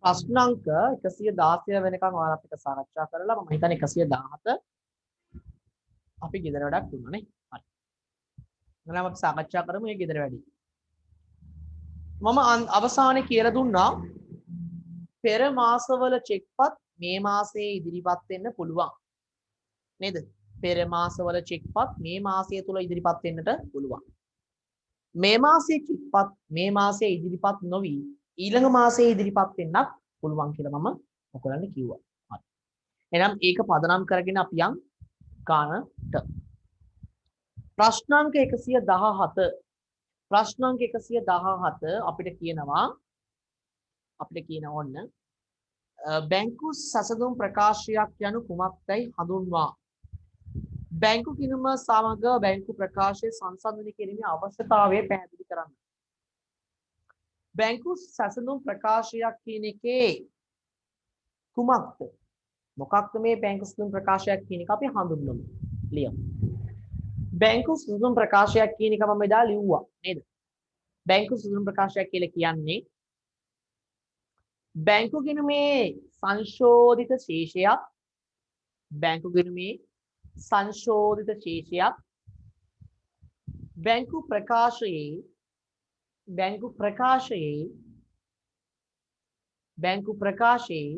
ප්‍රශ්න අංක 116 වෙනකන් ඔයාලත් එක්ක සාකච්ඡා කරලා මම හිතන්නේ 117 අපි ගෙදර වැඩක් දුන්නා නේ. හරි. එහෙනම් අපි සාකච්ඡා කරමු මේ ගෙදර වැඩි. මම අවසානයේ කියලා දුන්නා පෙර මාසවල චෙක්පත් මේ මාසයේ ඉදිරිපත් වෙන්න පුළුවන්. නේද? පෙර මාසවල චෙක්පත් මේ මාසය තුල ඉදිරිපත් වෙන්නට පුළුවන්. මේ මාසයේ චෙක්පත් මේ මාසයේ ඉදිරිපත් නොවි ඊළඟ මාසයේ ඉදිරිපත් වෙන්නත් පුළුවන් කියලා මම ඔයගලන්ට කිව්වා. හරි. එහෙනම් ඒක පදනම් කරගෙන අපි යන් ගානට. ප්‍රශ්නාංක 117 ප්‍රශ්නාංක 117 අපිට කියනවා ඔන්න බැංකු සැසඳුම් ප්‍රකාශයක් යනු කුමක්දයි හඳුන්වා. බැංකු කිනුම සමග බැංකු ප්‍රකාශය සංසන්දනය කිරීමේ අවශ්‍යතාවය පැහැදිලි කරන්න. බැංකු සැසඳුම් ප්‍රකාශයක් කියන එකේ කුමක්ද? මොකක්ද මේ බැංකු සැසඳුම් ප්‍රකාශයක් කියන එක අපි හඳුන්වමු. ලියමු. බැංකු සැසඳුම් ප්‍රකාශයක් කියන එක මම එදා ලිව්වා නේද? බැංකු සැසඳුම් ප්‍රකාශයක් කියලා කියන්නේ බැංකු ගිණුමේ සංශෝධිත ශේෂයක් බැංකු ගිණුමේ සංශෝධිත ශේෂයක් බැංකු ප්‍රකාශයේ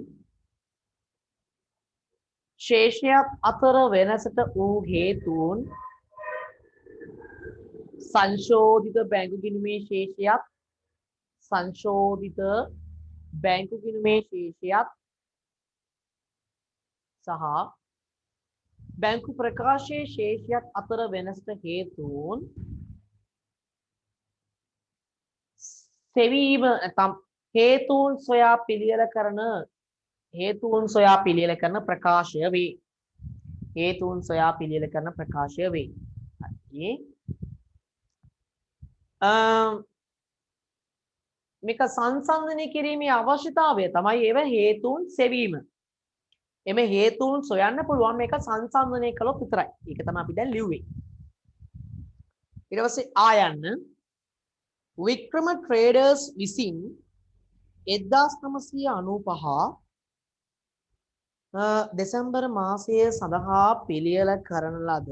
ශේෂයක් අතර වෙනසට වූ හේතුන් සංශෝධිත බැංකු ගිණුමේ ශේෂයක් සංශෝධිත බැංකු ගිණුමේ ශේෂයක් සහ බැංකු ප්‍රකාශයේ ශේෂයක් අතර වෙනසට හේතුන් සෙවීම නැත්නම් හේතුන් සොයා පිළියෙල කරන ප්‍රකාශය වේ. හේතුන් සොයා පිළියෙල කරන ප්‍රකාශය වේ. හරි. මේක සංසන්දනය කිරීමේ අවශ්‍යතාවය තමයි ඒව හේතුන් සෙවීම. එමෙ හේතුන් සොයන්න පුළුවන් මේක සංසන්දනය කළොත් විතරයි. ඒක තමයි අපි දැන් ලිව්වේ. ඊට පස්සේ ආයන්න වික්‍රම ට්‍රේඩර්ස් විසින් 1995 දෙසැම්බර් මාසය සඳහා පිළියෙල කරන ලද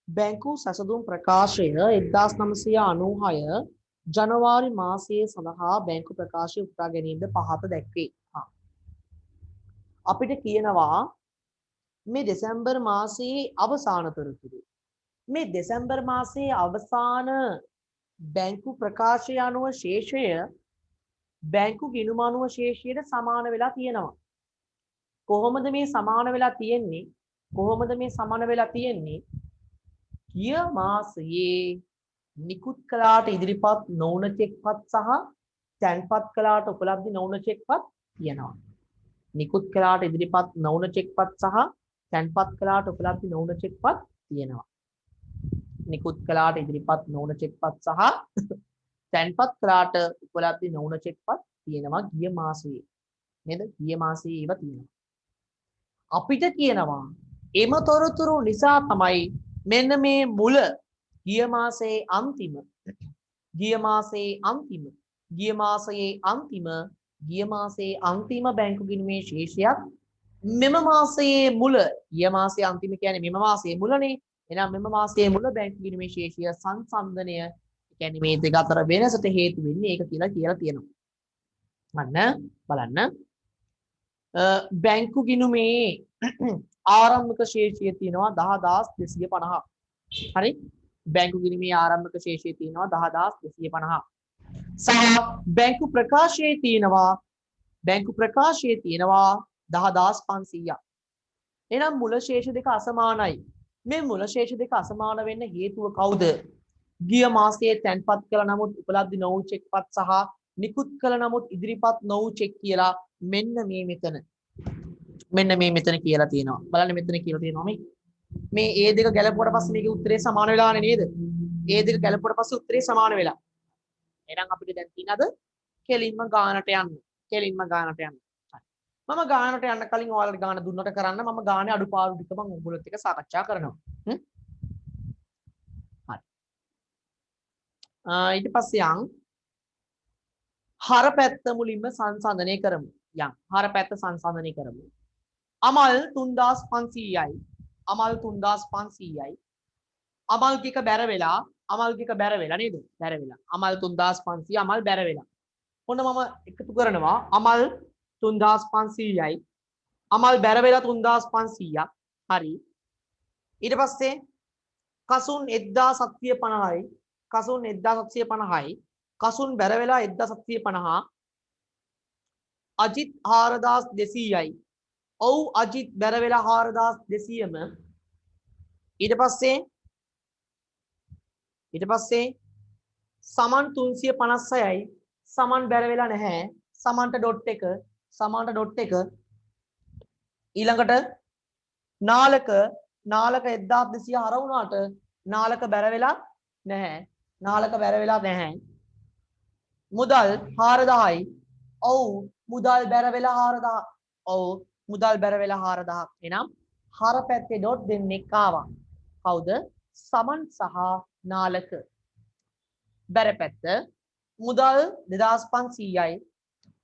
බැංකු සැසඳුම් ප්‍රකාශය 1996 ජනවාරි මාසයේ සඳහා බැංකු ප්‍රකාශය උපුටා ගැනීමද පහත දැක්වේ. අපිට කියනවා මේ දෙසැම්බර් මාසයේ අවසාන තොරතුරු. මේ දෙසැම්බර් මාසයේ අවසාන බැංකු ප්‍රකාශය අනුව ශේෂය බැංකු ගිණුම අනුව ශේෂයට සමාන වෙලා තියෙනවා. කොහොමද මේ සමාන වෙලා තියෙන්නේ? ගිය මාසයේ නිකුත් කළාට ඉදිරිපත් නොවුන චෙක්පත් සහ තැන්පත් කළාට උපලබ්ධි නොවුන චෙක්පත් තියෙනවා. නිකුත් කළාට ඉදිරිපත් නොවුන චෙක්පත් සහ තැන්පත් කළාට උපලබ්ධි නොවුන චෙක්පත් තියෙනවා. නිකුත් කළාට ඉදිරිපත් නොවුන චෙක්පත් සහ තැන්පත් කළාට උපලබ්ධි නොවුන චෙක්පත් තියෙනවා ගිය මාසයේ. නේද? ගිය මාසයේ ඒවා තියෙනවා. අපිට කියනවා එම තොරතුරු නිසා තමයි මෙන්න මේ මුල ගිය මාසයේ අන්තිම බැංකු ගිණුමේ ශේෂයක් මෙම මාසයේ මුල ගිය මාසයේ අන්තිම කියන්නේ මෙම මාසයේ මුලනේ. එහෙනම් මෙම මාසයේ මුල බැංකු ගිණුමේ ශේෂය සංසන්දනය කියන්නේ මේ දෙක අතර වෙනසට හේතු වෙන්නේ ඒක කියලා තියෙනවා. අන්න බලන්න. බැංකු ගිණුමේ ආරම්භක ශේෂය තියෙනවා 10250. හරි? බැංකු ගිණුමේ ආරම්භක ශේෂය තියෙනවා 10250. සහ බැංකු ප්‍රකාශයේ තියෙනවා 10500. එහෙනම් මුල ශේෂ දෙක අසමානයි. මේ මුල ශේෂ දෙක අසමාන වෙන්න හේතුව කවුද? ගිය මාසයේ තැන්පත් කළ නමුත් උපලබ්ධි නොවු චෙක්පත් සහ නිකුත් කළ නමුත් ඉදිරිපත් නොවු චෙක් කියලා මෙන්න මෙතන කියලා තියෙනවා. බලන්න මෙතන කියලා තියෙනවා මේ ඒ දෙක ගැලපුවට පස්සේ මේකේ උත්තරේ සමාන වෙලානේ නේද? ඒ දෙක ගැලපුවට පස්සේ උත්තරේ සමාන වෙලා. එහෙනම් අපිට දැන් තියෙනද කෙලින්ම ගානට යන්න. මම ගානට යන්න කලින් ඔයාලට ගාන දුන්නට කරන්න මම ගානේ අඩුපාඩු ටික මම ඔයගොල්ලොත් එක්ක සාකච්ඡා කරනවා. හරි. ඊට පස්සේ යන් හර පැත්ත මුලින්ම සංසන්දනය කරමු. යම් හාර පැත්ත සංසන්දනය කරමු. අමල් 3500යි. අමල් 3500යි. අමල් ටික බැර වෙලා නේද? බැර වෙලා. අමල් 3500 අමල් බැර වෙලා. ඔන්න මම එකතු කරනවා අමල් 3500යි. අමල් බැර වෙලා 3500ක්. හරි. ඊට පස්සේ කසුන් 1750යි. කසුන් 1750යි. කසුන් බැර වෙලා 1750. අජිත් 4200යි. ඔව් අජිත් බැර වෙලා 4200ම. ඊට පස්සේ සමන් 356යි. සමන් බැර වෙලා නැහැ. සමන්ට ඩොට් එක. ඊළඟට නාලක 1200 හර වුණාට නාලක බැර වෙලා නැහැ. මුදල් 4000යි. ඔව් මුදල් බැර වෙලා 4000. ඔව් මුදල් බැර වෙලා 4000ක්. එනම් හර පැත්තේ ඩොට් දෙන්නෙක් ආවා. කවුද? සමන් සහ නාලක. බැර පැත්ත මුදල් 2500යි.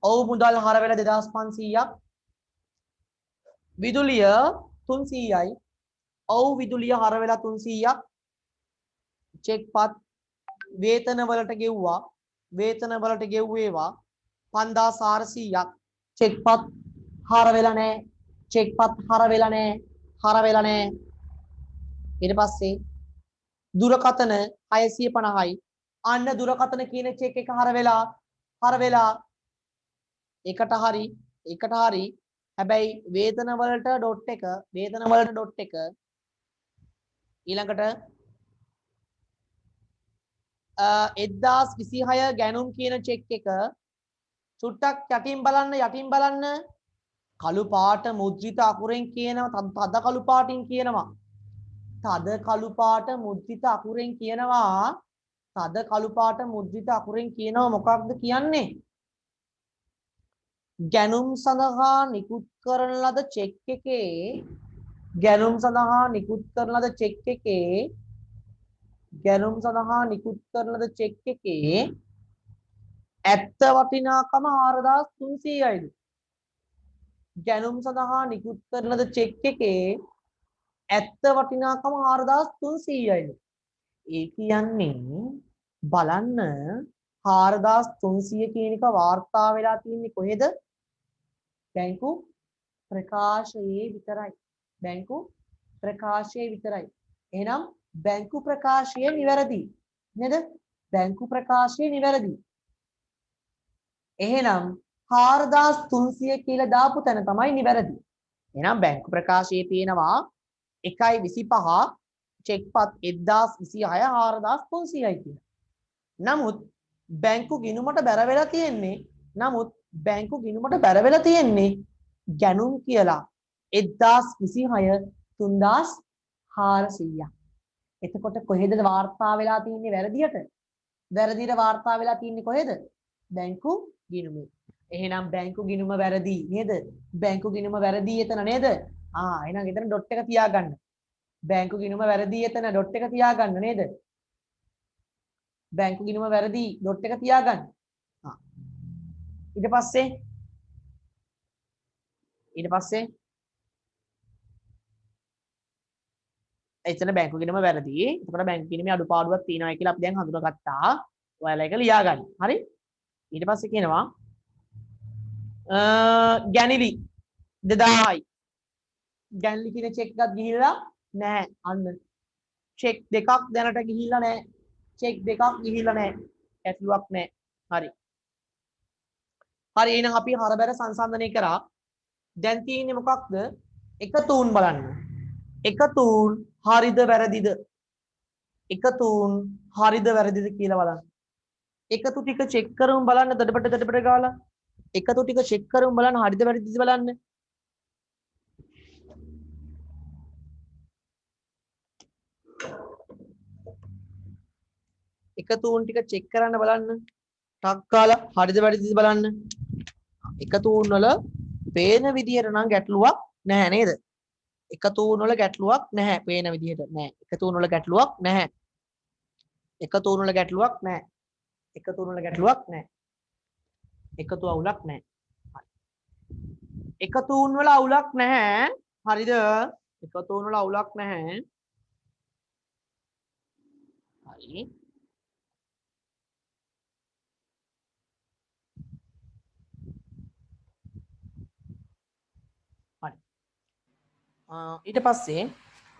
ඔව් මුදල් හර වෙලා 2500ක්. විදුලිය 300යි. ඔව් විදුලිය හර වෙලා 300ක්. චෙක්පත් වේතන වලට ගෙව්වා. වේතන වලට ගෙව්වේවා 5400ක්. චෙක්පත් හර වෙලා නැහැ. හර වෙලා නැහැ. ඊට පස්සේ දුරකථන 650යි. අන්න දුරකථන කියන චෙක් එක හර වෙලා එකට හරි. හැබැයි වේතන වලට ඩොට් එක ඊළඟට 1026 ගැනුම් කියන චෙක් එක චුට්ටක් යටින් බලන්න කළු පාට මුද්‍රිත අකුරෙන් කියනවා. තද කළු පාටින් කියනවා. තද කළු පාට මුද්‍රිත අකුරෙන් කියනවා. මොකක්ද කියන්නේ? ගැනුම් සඳහා නිකුත් කරන ලද චෙක් එකේ ඇත්ත වටිනාකම 4300යිද? ගැනුම් සඳහා නිකුත් කරන ලද චෙක් එකේ ඇත්ත වටිනාකම 4300යිද? ඒ කියන්නේ බලන්න 4300 කියන එක වාර්තා වෙලා තියෙන්නේ කොහෙද? බැංකු ප්‍රකාශයේ විතරයි. එහෙනම් බැංකු ප්‍රකාශය නිවැරදි නේද? එහෙනම් 4300 කියලා දාපු තැන තමයි නිවැරදි. එහෙනම් බැංකු ප්‍රකාශයේ තියෙනවා 1.25 චෙක්පත් 1026 4300යි කියලා. නමුත් බැංකු ගිණුමට බැර වෙලා තියෙන්නේ ගැනුම් කියලා 1026 3400ක්. එතකොට කොහෙද වාර්තා වෙලා තියෙන්නේ වැරදියට? වැරදියට වාර්තා වෙලා තියෙන්නේ කොහෙද? බැංකු ගිණුමේ. එහෙනම් බැංකු ගිණුම වැරදි නේද? එතන නේද? එහෙනම් එතන ඩොට් එක තියාගන්න. බැංකු ගිණුම වැරදි එතන ඩොට් එක තියාගන්න නේද? බැංකු ගිණුම වැරදි ඩොට් එක තියාගන්න. ඊට පස්සේ එතන බැංකු ගිණුම වැරදි. එතකොට බැංකු ගිණුමේ අඩුපාඩුවක් තියෙනවා කියලා අපි දැන් හඳුනාගත්තා. ඔයාලා ඒක ලියා ගන්න. හරි? ඊට පස්සේ කියනවා ගැනිලි 2000යි. ගැනිලි කියන චෙක් එකක් ගිහිල්ලා නැහැ. අන්න චෙක් දෙකක් දැනට ගිහිල්ලා නැහැ. ඇතුලක් නැහැ. හරි. එහෙනම් අපි හරබැර සංසන්දනය කරා. දැන් තියෙන්නේ මොකක්ද? එකතුන් බලන්න. එකතුන් හරිද වැරදිද? කියලා බලන්න. එකතු ටික චෙක් කරමු බලන්න දඩබඩ ගාලා. එකතු ටික චෙක් කරමු බලන්න හරිද වැරදිද බලන්න. එකතුන් ටික චෙක් කරන්න බලන්න. ටක් කාලා හරිද වැරදිද බලන්න. එකතුන් වල පේන විදියට නම් ගැටලුවක් නැහැ නේද? එකතුන් වල ගැටලුවක් නැහැ. පේන විදියට නැහැ. එකතුන් වල ගැටලුවක් නැහැ. එකතු අවුලක් නැහැ. එකතුන් වල අවුලක් නැහැ. හරිද? එකතුන් වල අවුලක් නැහැ. හරි. හරි. ඊට පස්සේ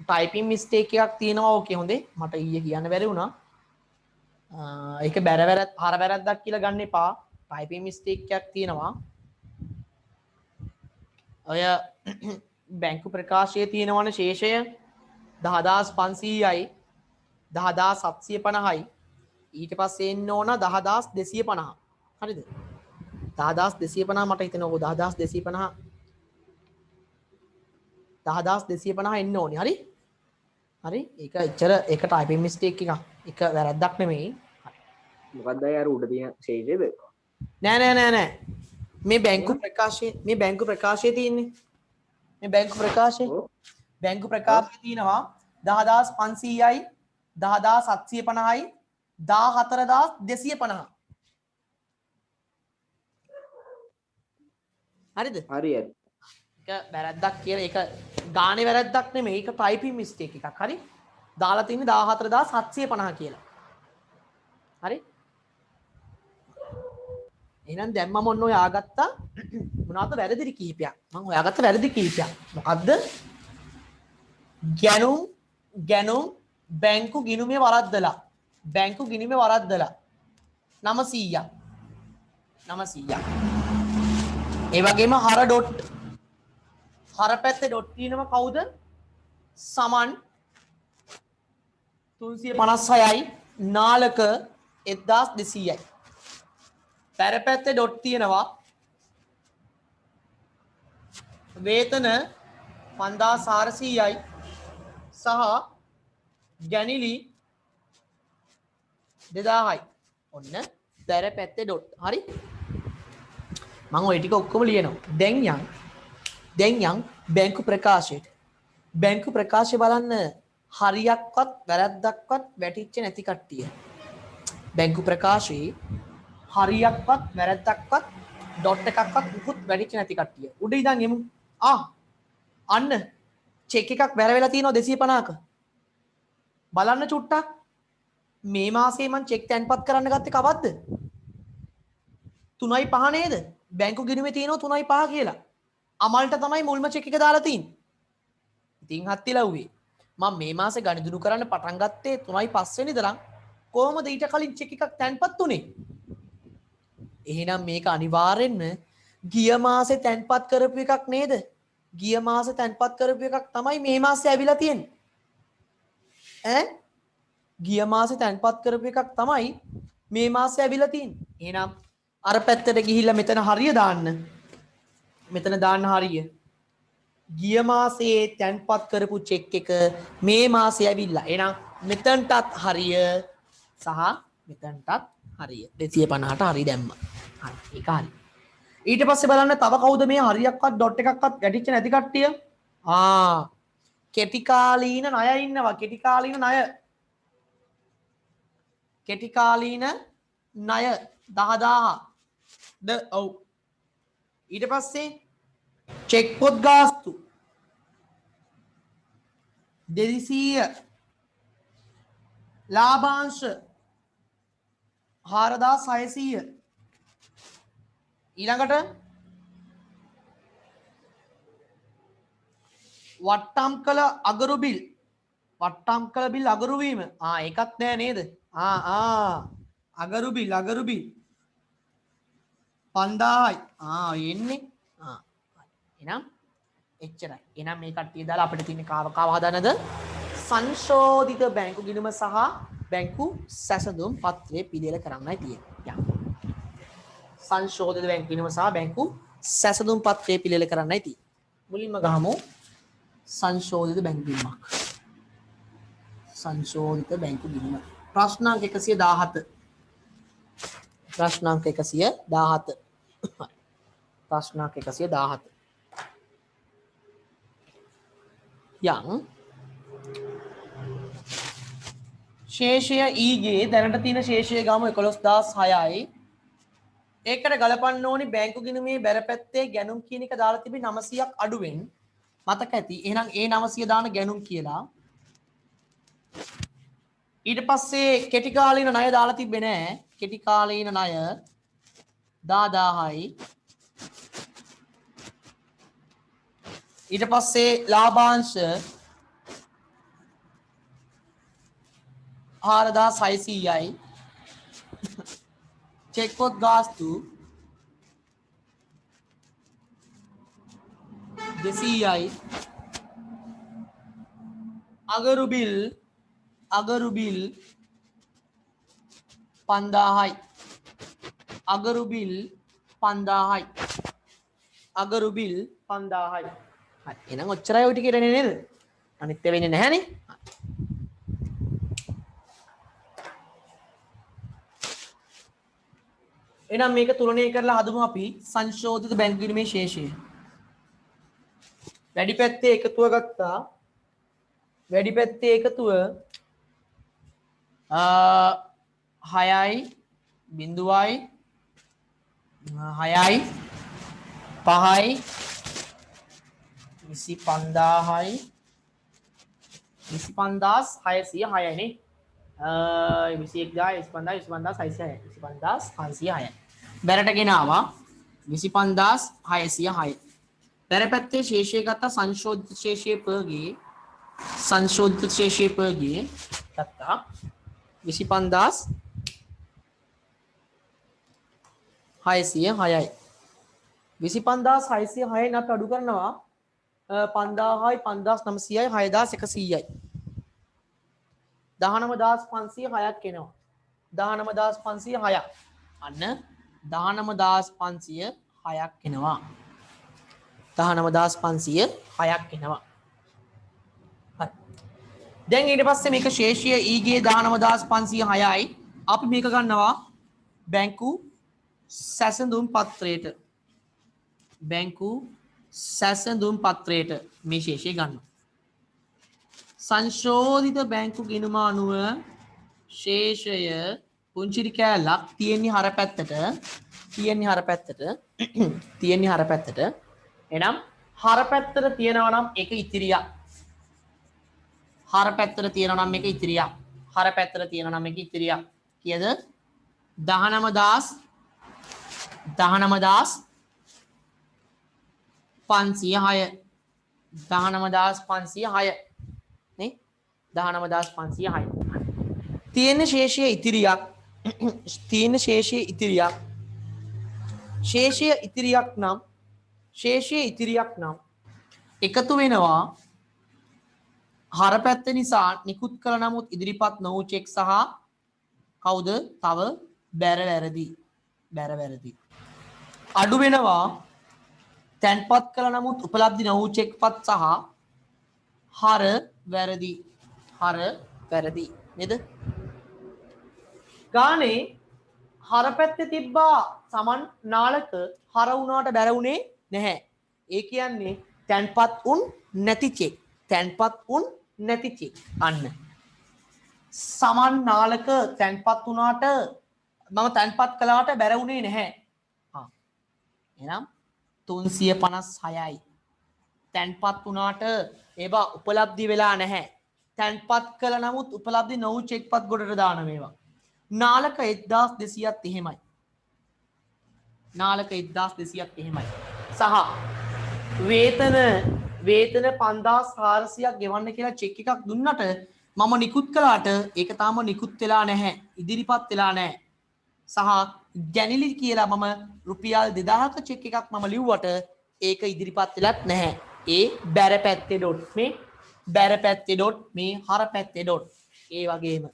ටයිපින් මිස්ටේක් එකක් තියෙනවා ඕකේ හොඳේ. මට ඊයේ කියන්න බැරි වුණා. ඒක බැරවැරද්ද හර වැරද්දක් කියලා ගන්න එපා. ටයිපින් මිස්ටේක් එකක් තියෙනවා. ඔය බැංකු ප්‍රකාශයේ තියෙනවනේ ශේෂය 10500යි 10750යි ඊට පස්සේ එන්න ඕන 10250. හරිද? 10250 මට හිතෙනවා 10250 10250 එන්න ඕනේ. හරි? හරි? ඒක එච්චර ඒක ටයිපින් මිස්ටේක් එකක්. ඒක වැරද්දක් නෙමෙයි. මොකක්ද අර උඩ තියෙන ශේෂයද? නෑ. මේ බැංකු ප්‍රකාශයේ තියෙන්නේ. මේ බැංකු ප්‍රකාශයේ තියෙනවා 10500යි 10750යි 14250. හරිද? හරි. ඒක වැරද්දක් කියලා ඒක ගානේ වැරද්දක් නෙමෙයි. ඒක ටයිපින් මිස්ටේක් එකක්. හරි? දාලා තියෙන්නේ 14750 කියලා. හරි? එහෙනම් දැන් මම ඔන්න හොයාගත්තා මොනවාද වැරදි කීපයක්. මම හොයාගත්ත වැරදි කීපයක්. මොකද්ද? ගැනුම් බැංකු ගිණුමේ වරද්දලා. 900ක්. ඒ වගේම හර පැත්තේ ඩොට් තියෙනව කවුද? සමන් 356යි නාලක 1200යි. පැර පැත්තේ ඩොට් තියෙනවා වේතන 5400යි සහ ගැනිලි 2000යි. ඔන්න පැර පැත්තේ ඩොට්. හරි? මම ওই ටික ඔක්කොම ලියනවා. දැන් යන් බැංකු ප්‍රකාශයට. බැංකු ප්‍රකාශය බලන්න හරියක්වත් වැරද්දක්වත් වැටිච්ච නැති කට්ටිය. බැංකු ප්‍රකාශයේ හරියක්වත් වැරද්දක්වත් ඩොට් එකක්වත් මුකුත් වැටිච්ච නැති කට්ටිය. උඩ ඉඳන් එමු. අන්න චෙක් එකක් වැර වෙලා තියෙනවා 250ක. බලන්න චුට්ටක්. මේ මාසේ මම චෙක් තැන්පත් කරන්න ගත්තේ කවද්ද? 3.5 නේද? බැංකු ගිණුමේ තියෙනවා 3.5 කියලා. අමල්ට තමයි මුල්ම චෙක් එක දාලා තියෙන්නේ. ඉතින් හත්තිලව්වේ. මම මේ මාසේ ගණිදුණු කරන්න පටන් ගත්තේ 3.5 වෙනිදා. කොහොමද ඊට කලින් චෙක් එකක් තැන්පත් උනේ? එහෙනම් මේක අනිවාර්යෙන්ම ගිය මාසේ තැන්පත් කරපු එකක් නේද? ගිය මාසේ තැන්පත් කරපු එකක් තමයි මේ මාසේ ඇවිල්ලා තියෙන්නේ. ගිය මාසේ තැන්පත් කරපු එකක් තමයි මේ මාසේ ඇවිල්ලා තියෙන්නේ. එහෙනම් අර පැත්තට ගිහිල්ලා මෙතන හරිය දාන්න. මෙතන දාන්න හරිය. ගිය මාසේ තැන්පත් කරපු චෙක් එක මේ මාසේ ඇවිල්ලා. එහෙනම් මෙතනටත් හරිය සහ මෙතනටත් හරිය. 250ට හරිය දැම්මා. හරි. ඒක හරි. ඊට පස්සේ බලන්න තව කවුද මේ හරියක්වත් ඩොට් එකක්වත් වැටිච්ච නැති කට්ටිය? කෙටිකාලීන ණය ඉන්නවා. කෙටිකාලීන ණය 10000ද ඔව්. ඊට පස්සේ චෙක් පොත් ගාස්තු 200 ලාභාංශ 4600 ඊළඟට වට්ටම් කළ අගරු බිල් අගරු වීම ඒකත් නෑ නේද? අගරු බිල් 5000යි එන්නේ. එහෙනම් එච්චරයි. එහෙනම් මේ කට්ටිය දාලා අපිට තියෙන කාව හදන්නද? සංශෝධිත බැංකු ගිණුම සහ බැංකු සැසඳුම් පත්‍රය පිළියෙල කරන්නයි තියෙන්නේ. සංශෝධිත බැංකු ගිණුම සහ බැංකු සැසඳුම් පත්‍රය පිළියෙල කරන්නයි තියෙන්නේ. මුලින්ම ගහමු සංශෝධිත බැංකු ගිණුමක්. සංශෝධිත බැංකු ගිණුම. ප්‍රශ්නාංක 117. ප්‍රශ්නාංක 117. ප්‍රශ්නාංක 117. යම් ශේෂය ඊගේ දැනට තියෙන ශේෂය ගාමු 11006යි ඒකට ගලපන්න ඕනි බැංකු ගිණුමේ බැර පැත්තේ ගැනුම් කියන එක දාලා තිබි 900ක් අඩුවෙන් මතක ඇති. එහෙනම් ඒ 900 දාන ගැනුම් කියලා. ඊට පස්සේ කෙටි කාලීන ණය දාලා තිබ්බේ නෑ. කෙටි කාලීන ණය 10000යි. ඊට පස්සේ ලාභාංශ 4600යි. චෙක් පොත් ගාස්තු 200යි. අගරු බිල් 5000යි. අගරු බිල් 5000යි. අගරු බිල් 5000යි. හරි. එහෙනම් ඔච්චරයි ඔය ටික ඉරන්නේ නේද? අනිත් වෙන්නේ නැහැනේ. එහෙනම් මේක තුලනය කරලා හදමු අපි සංශෝධිත බැංකු ගිණුමේ ශේෂය. වැඩි පැත්තේ එකතුව ගත්තා. වැඩි පැත්තේ එකතුව 6යි 0යි 6යි 5යි 25000යි 25606යි නේ. 21000 25606යි 25506යි. බැරට ගෙනාවා 25606. බැර පැත්තේ ශේෂය ගත්තා සංශෝධිත ශේෂය පර්ගේ සංශෝධිත ශේෂය පර්ගේ ගත්තා 25606යි. 25606න් අපි අඩු කරනවා 5000යි 5900යි 6100යි. 19506ක් එනවා. 19506ක්. අන්න 19506ක් එනවා. 19506ක් එනවා. හරි. දැන් ඊට පස්සේ මේක ශේෂය ඊගේ 19506යි. අපි මේක ගන්නවා බැංකු සැසඳුම් පත්‍රයට. බැංකු සැසඳුම් පත්‍රයට මේ ශේෂය ගන්නවා. සංශෝධිත බැංකු ගිණුම අනුව ශේෂය පුංචිරි කෑල්ලක් තියෙන්නේ හර පැත්තට තියෙන්නේ හර පැත්තට එනම් හර පැත්තට තියෙනවා නම් එක ඉතිරියක්. හර පැත්තට තියෙනවා නම් එක ඉතිරියක්. හර පැත්තට තියෙනවා නම් එක ඉතිරියක්. කීයද? 19506 19506 නේ 19506 තියෙන ශේෂය ඉතිරියක්. තියෙන ශේෂය ඉතිරියක්. ශේෂය ඉතිරියක් නම් එකතු වෙනවා හර පැත්ත නිසා නිකුත් කළ නමුත් ඉදිරිපත් නොවූ චෙක් සහ කවුද තව බැර වැරදි අඩු වෙනවා තැන්පත් කළ නමුත් උපලබ්ධි නොවූ චෙක්පත් සහ හර වැරදි නේද? ගානේ හර පැත්තේ තිබ්බා සමන් නාලක හර වුණාට බැර වුණේ නැහැ. ඒ කියන්නේ තැන්පත් උන් නැති චෙක්. අන්න සමන් නාලක තැන්පත් වුණාට මම තැන්පත් කළාට බැර වුණේ නැහැ. එහෙනම් 356යි. තැන්පත් වුණාට ඒවා උපලබ්ධි වෙලා නැහැ. තැන්පත් කළ නමුත් උපලබ්ධි නොවූ චෙක්පත් ගොඩට දාන මේවා. නාලක 1200ත් එහෙමයි. නාලක 1200ත් එහෙමයි. සහ වේතන 5400ක් ගෙවන්න කියලා චෙක් එකක් දුන්නට මම නිකුත් කළාට ඒක තාම නිකුත් වෙලා නැහැ. ඉදිරිපත් වෙලා නැහැ. සහ ගැනිලි කියලා මම රුපියල් 2000ක චෙක් එකක් මම ලිව්වට ඒක ඉදිරිපත් වෙලත් නැහැ. ඒ බැර පැත්තේ ඩොට් මේ බැර පැත්තේ ඩොට් මේ හර පැත්තේ ඩොට්. ඒ වගේම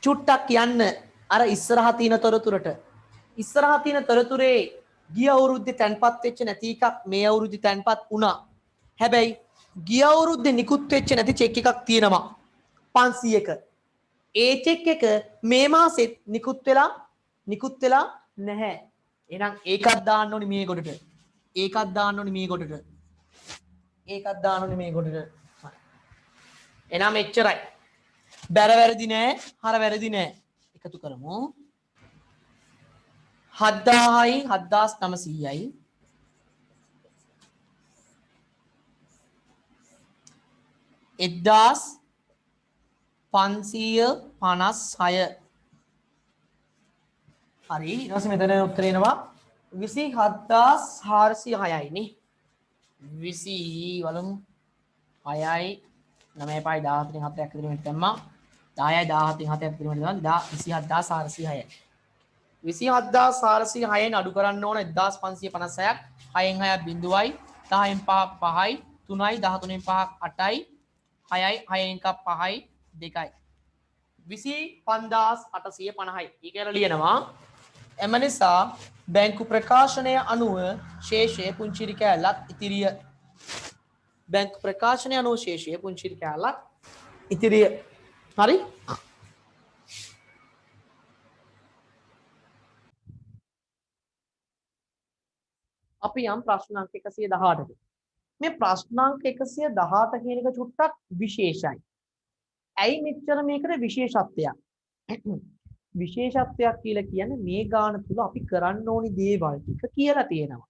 චුට්ටක් යන්න අර ඉස්සරහා තියෙන තොරතුරට. ඉස්සරහා තියෙන තොරතුරේ ගිය අවුරුද්දේ තැන්පත් වෙච්ච නැති එකක් මේ අවුරුද්දේ තැන්පත් වුණා. හැබැයි ගිය අවුරුද්දේ නිකුත් වෙච්ච නැති චෙක් එකක් තියෙනවා 500ක. ඒ චෙක් එක මේ මාසෙත් නිකුත් වෙලා නැහැ. එහෙනම් ඒකත් දාන්න ඕනි මේ කොටට. එහෙනම් එච්චරයි. බැර වැරදි නෑ, හර වැරදි නෑ. එකතු කරමු. 7000යි 7900යි 1556 හරි ඊට පස්සේ මෙතන උත්තර එනවා 27406යි නේ 20 වලමු 6යි 9යි 14න් 7ක් විතර මෙතන දැම්මා 10යි 17න් 7ක් විතර මෙතන දැම්මා 27406යි 27406න් අඩු කරන්න ඕන 1556ක් 6න් 6ක් බිඳුවයි 10න් 5ක් 5යි 3යි 13න් 5ක් 8යි 6යි 6න් එකක් 5යි 2යි 25850යි ඊකල ලියනවා එම නිසා බැංකු ප්‍රකාශනය අනුව ශේෂය පුංචිරි කෑල්ලක් ඉතිරිය බැංකු ප්‍රකාශනය අනුව ශේෂය පුංචිරි කෑල්ලක් ඉතිරිය හරි අපි යම් ප්‍රශ්නාංක 118ක මේ ප්‍රශ්නාංක 118 කියන එක චුට්ටක් විශේෂයි. ඇයි මෙච්චර මේකට විශේෂත්වයක්? විශේෂත්වයක් කියලා කියන්නේ මේ ගාන තුල අපි කරන්න ඕනි දේවල් ටික කියලා තියෙනවා.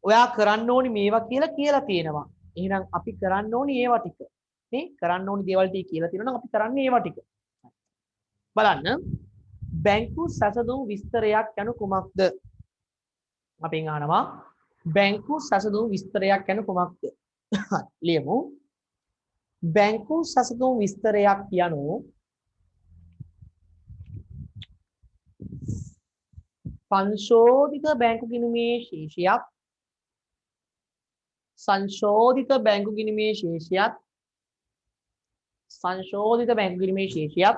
ඔයා කරන්න ඕනි මේවා කියලා තියෙනවා. එහෙනම් අපි කරන්න ඕනි ඒවා ටික. මේ කරන්න ඕනි දේවල් ටික කියලා තියෙනවා නම් අපි කරන්නේ ඒවා ටික. බලන්න බැංකු සැසඳුම් විස්තරයක් යනු කුමක්ද? අපෙන් අහනවා බැංකු සැසඳුම් විස්තරයක් යනු කුමක්ද? ලියමු. බැංකු සැසඳුම් විස්තරයක් යනු සංශෝධිත බැංකු ගිණුමේ ශේෂයක් සංශෝධිත බැංකු ගිණුමේ ශේෂයක් සංශෝධිත බැංකු ගිණුමේ ශේෂයක්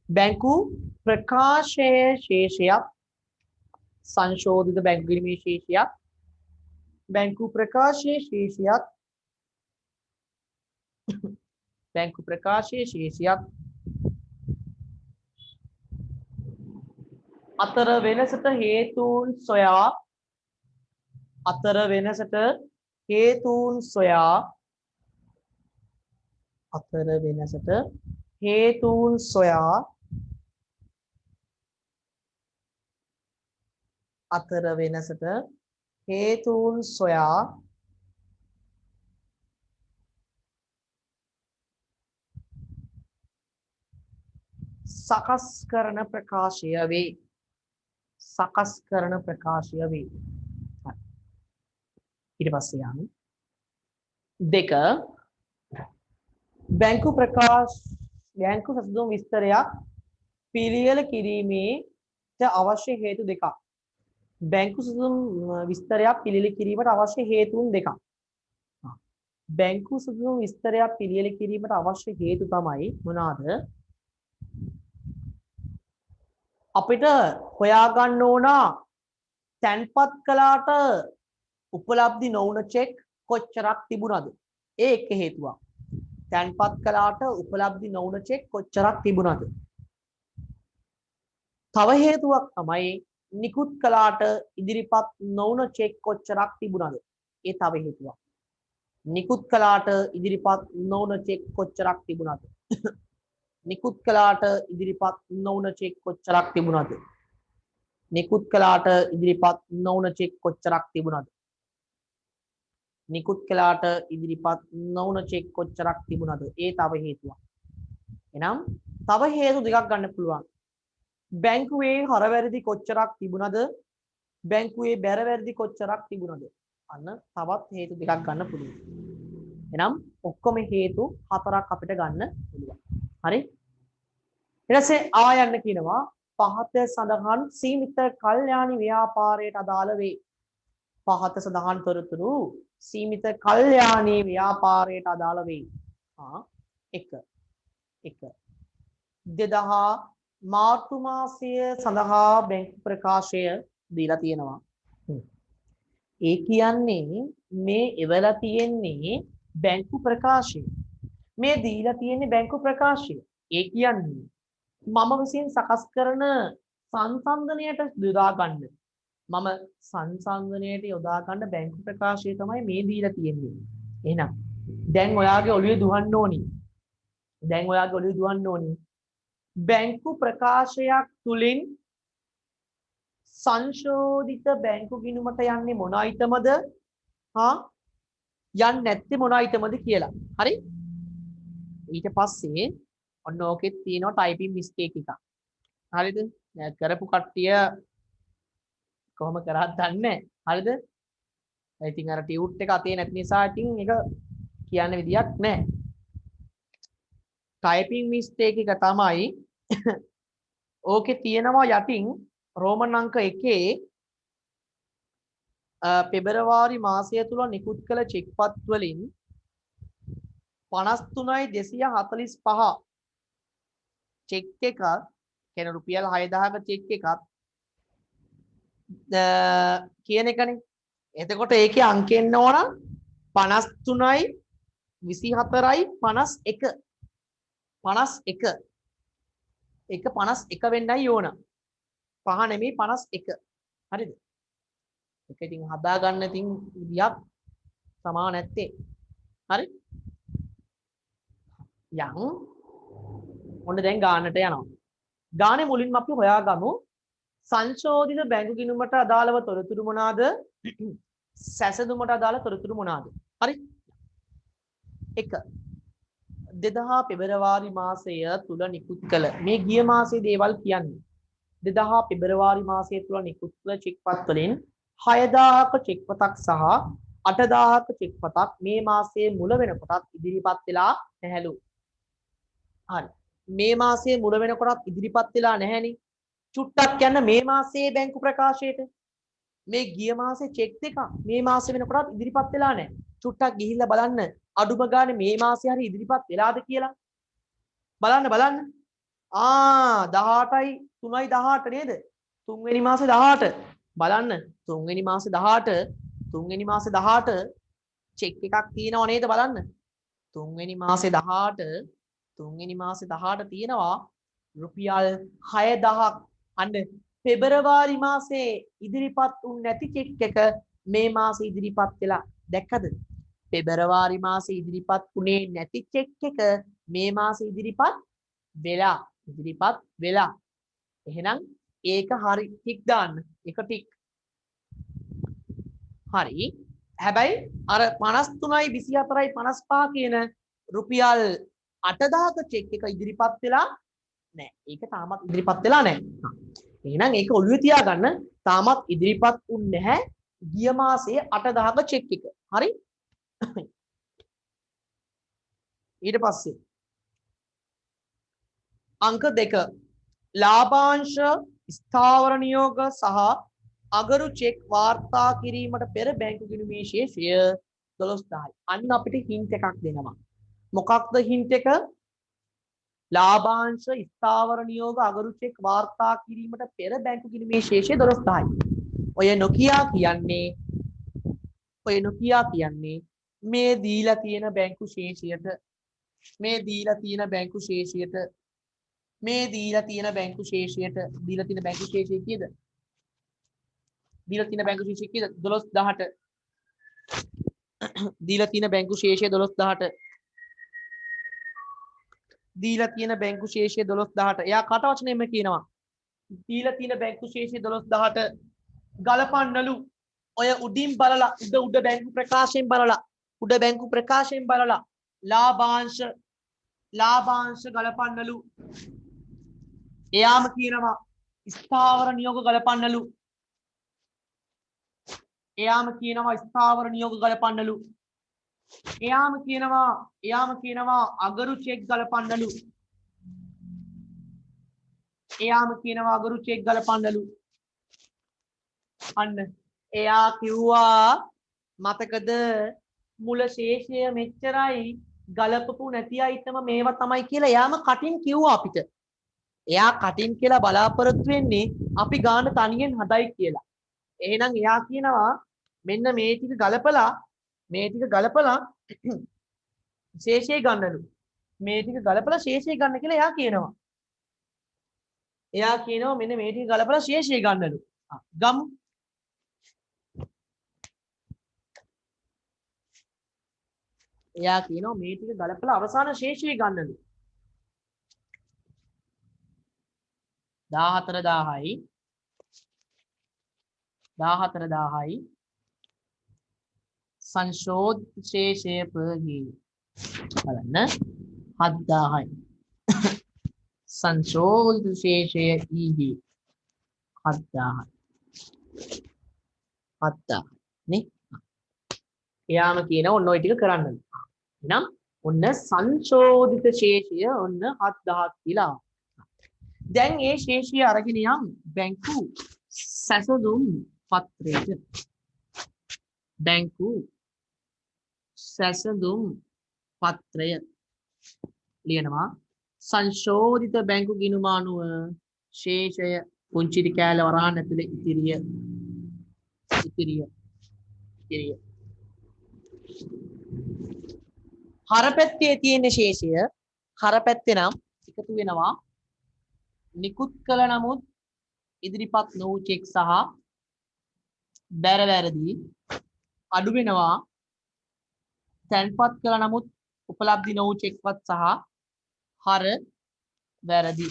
බැංකු ප්‍රකාශයේ ශේෂයක් සංශෝධිත බැංකු ගිණුමේ ශේෂයක් බැංකු ප්‍රකාශයේ ශේෂයක් බැංකු ප්‍රකාශයේ ශේෂයක් අතර වෙනසට හේතුන් සොයා අතර වෙනසට හේතුන් සොයා අතර වෙනසට හේතුන් සොයා අතර වෙනසට හේතුන් සොයා සකස් කරන ප්‍රකාශය වේ සකස් කරන ප්‍රකාශය වේ ඊට පස්සේ යමු දෙක බැංකු සැසඳුම් විස්තරයක් පිළියෙල කිරීමට අවශ්‍ය හේතු දෙකක් බැංකු සැසඳුම් විස්තරයක් පිළියෙල කිරීමට අවශ්‍ය හේතුන් දෙකක් බැංකු සැසඳුම් විස්තරයක් පිළියෙල කිරීමට අවශ්‍ය හේතු තමයි මොනවාද අපිට හොයාගන්න ඕන තැන්පත් කළාට උපලබ්ධි නොවුන චෙක් කොච්චරක් තිබුණද ඒ එක හේතුවක් තැන්පත් කළාට උපලබ්ධි නොවුන චෙක් කොච්චරක් තිබුණද තව හේතුවක් තමයි නිකුත් කළාට ඉදිරිපත් නොවුන චෙක් කොච්චරක් තිබුණද ඒ තව හේතුවක් නිකුත් කළාට ඉදිරිපත් නොවුන චෙක් කොච්චරක් තිබුණද නිකුත් කළාට ඉදිරිපත් නොවුන චෙක් කොච්චරක් තිබුණද නිකුත් කළාට ඉදිරිපත් නොවුන චෙක් කොච්චරක් තිබුණද නිකුත් කළාට ඉදිරිපත් නොවුන චෙක් කොච්චරක් තිබුණද ඒ තව හේතුවක් එහෙනම් තව හේතු දෙකක් ගන්න පුළුවන් බැංකුවේ හරවැරදි කොච්චරක් තිබුණද බැංකුවේ බැරවැරදි කොච්චරක් තිබුණද අන්න තවත් හේතු දෙකක් ගන්න පුළුවන් එහෙනම් ඔක්කොම හේතු හතරක් අපිට ගන්න පුළුවන් හරි ඊට පස්සේ ආයන්න කියනවා පහත සඳහන් සීමිත කල්යාණි ව්‍යාපාරයට අදාළ වේ පහත සඳහන් තොරතුරු සීමිත කල්යාණි ව්‍යාපාරයට අදාළ වේ එක 2000 මාර්තු මාසය සඳහා බැංකු ප්‍රකාශය දීලා තියෙනවා ඒ කියන්නේ මේ එවලා තියෙන්නේ බැංකු ප්‍රකාශය මේ දීලා තියෙන්නේ බැංකු ප්‍රකාශය ඒ කියන්නේ මම විසින් සකස් කරන සංසන්දනයට යොදා ගන්න මම සංසන්දනයට යොදා ගන්න බැංකු ප්‍රකාශය තමයි මේ දීලා තියෙන්නේ එහෙනම් දැන් ඔයාගේ ඔළුවේ දුවන්න ඕනි බැංකු ප්‍රකාශයක් තුලින් සංශෝධිත බැංකු ගිණුමට යන්නේ මොන අයිටමද? හා යන්නේ නැත්තේ මොන අයිටමද කියලා. හරි? ඊට පස්සේ ඔන්න ඕකෙත් තියෙනවා ටයිපින් මිස්ටේක් එකක්. හරිද? දැන් කරපු කට්ටිය කොහොම කරාද දන්නේ නැහැ. හරිද? ඉතින් අර ටියුට් එක අතේ නැති නිසා ඉතින් ඒක කියන්න විදියක් නැහැ. ටයිපින් මිස්ටේක් එක තමයි ඕකේ තියෙනවා යටින් රෝමන් අංක 1 පෙබරවාරි මාසය තුල නිකුත් කළ චෙක්පත් වලින් 53,245 චෙක් එකක් කියන රුපියල් 6,000ක චෙක් එකක් කියන එකනේ. එතකොට ඒකේ අංක එන්න ඕන 53යි 24යි 51 51 එක 51 වෙන්නයි ඕන. 5 නෙමෙයි 51. හරිද? ඒක ඉතින් හදා ගන්න ඉතින් විදියක් සමා නැත්තේ. හරි? යන් ඔන්න දැන් ගානට යනවා. ගානේ මුලින්ම අපි හොයාගමු සංශෝධිත බැංකු ගිණුමට අදාළව තොරතුරු මොනවාද? සැසඳුමට අදාළ තොරතුරු මොනවාද? හරි? 1 2000 පෙබරවාරි මාසය තුල නිකුත් කළ මේ ගිය මාසයේ දේවල් කියන්නේ 2000 පෙබරවාරි මාසය තුල නිකුත් කළ චෙක්පත් වලින් 6000ක චෙක්පතක් සහ 8000ක චෙක්පතක් මේ මාසයේ මුල වෙනකොටත් ඉදිරිපත් වෙලා නැහැලු. හරි. මේ මාසයේ මුල වෙනකොටත් ඉදිරිපත් වෙලා නැහැනේ. චුට්ටක් යන මේ මාසයේ බැංකු ප්‍රකාශයට මේ ගිය මාසේ චෙක් දෙක මේ මාසේ වෙනකොටත් ඉදිරිපත් වෙලා නැහැ. චුට්ටක් ගිහිල්ලා බලන්න අඩුම ගානේ මේ මාසේ හරි ඉදිරිපත් වෙලාද කියලා. බලන්න. 18යි 3යි 18 නේද? තුන්වෙනි මාසේ 18. බලන්න තුන්වෙනි මාසේ 18 චෙක් එකක් තියෙනව නේද බලන්න. තුන්වෙනි මාසේ 18 තියෙනවා රුපියල් 6,000ක්. අන්න පෙබරවාරි මාසේ ඉදිරිපත් වුනේ නැති චෙක් එක මේ මාසේ ඉදිරිපත් වෙලා. දැක්කද? පෙබරවාරි මාසේ ඉදිරිපත් වුණේ නැති චෙක් එක මේ මාසේ ඉදිරිපත් වෙලා. එහෙනම් ඒක හරි ටික් දාන්න. එක ටික්. හරි. හැබැයි අර 53යි 24යි 55 කියන රුපියල් 8,000ක චෙක් එක ඉදිරිපත් වෙලා නැහැ. ඒක තාමත් ඉදිරිපත් වෙලා නැහැ. එහෙනම් ඒක ඔළුවේ තියාගන්න. තාමත් ඉදිරිපත් වුන්නේ නැහැ ගිය මාසයේ 8,000ක චෙක් එක. හරි? ඊට පස්සේ අංක 2 ලාභාංශ ස්ථාවර නියෝග සහ අගරු චෙක් වාර්තා කිරීමට පෙර බැංකු ගිණුමේ ශේෂය 12000යි. අන්න අපිට හින්ට් එකක් දෙනවා. මොකක්ද හින්ට් එක? ලාභාංශ ස්ථාවර නියෝග අගරු චෙක් වාර්තා කිරීමට පෙර බැංකු ගිණුමේ ශේෂය 12000යි. ඔය නොකියා කියන්නේ මේ දීලා තියෙන බැංකු ශේෂයට දීලා තියෙන බැංකු ශේෂය කීයද? දීලා තියෙන බැංකු ශේෂය කීයද? 12000ට. දීලා තියෙන බැංකු ශේෂය 12000ට. එයා කට වචනෙම කියනවා. දීලා තියෙන බැංකු ශේෂය 12000ට ගලපන්නලු. ඔය උඩින් බලලා උඩ බැංකු ප්‍රකාශයෙන් බලලා ලාභාංශ ගලපන්නලු. එයාම කියනවා ස්ථාවර නියෝග ගලපන්නලු. එයාම කියනවා අගරු චෙක් ගලපන්නලු. අන්න එයා කිව්වා මතකද මුල ශේෂය මෙච්චරයි ගලපපු නැති අයිටම මේවා තමයි කියලා එයාම කටින් කිව්වා අපිට. එයා කටින් කියලා බලාපොරොත්තු වෙන්නේ අපි ගාන තනියෙන් හදයි කියලා. එහෙනම් එයා කියනවා මෙන්න මේ ටික ගලපලා ශේෂය ගන්නලු. ශේෂය ගන්න කියලා එයා කියනවා. මෙන්න මේ ටික ගලපලා ශේෂය ගන්නලු. ගමු. එයා කියනවා මේ ටික ගලපලා අවසාන ශේෂය ගන්නලු. 14,000යි 14000යි සංශෝධිත ශේෂය පහි බලන්න 7000යි සංශෝධිත ශේෂය ඊහි 7000යි 7000 නේ එයාම කියන ඔන්න ඔය ටික කරන්න එහෙනම් ඔන්න සංශෝධිත ශේෂය ඔන්න 7000ක් කියලා දැන් ඒ ශේෂය අරගෙන යම් බැංකු සැසඳුම් පත්‍රයට බැංකු සැසඳුම් පත්‍රය ලියනවා සංශෝධිත බැංකු ගිණුම අනුව ශේෂය පුංචි කෑල්ල වරහන් ඇතුලේ ඉතිරිය හරපැත්තේ තියෙන ශේෂය හරපැත්තේ නම් එකතු වෙනවා නිකුත් කළ නමුත් ඉදිරිපත් නොවු චෙක් සහ බැර වැරදි අඩු වෙනවා තැන්පත් කළ නමුත් උපලබ්ධි නොවු චෙක්පත් සහ හර වැරදි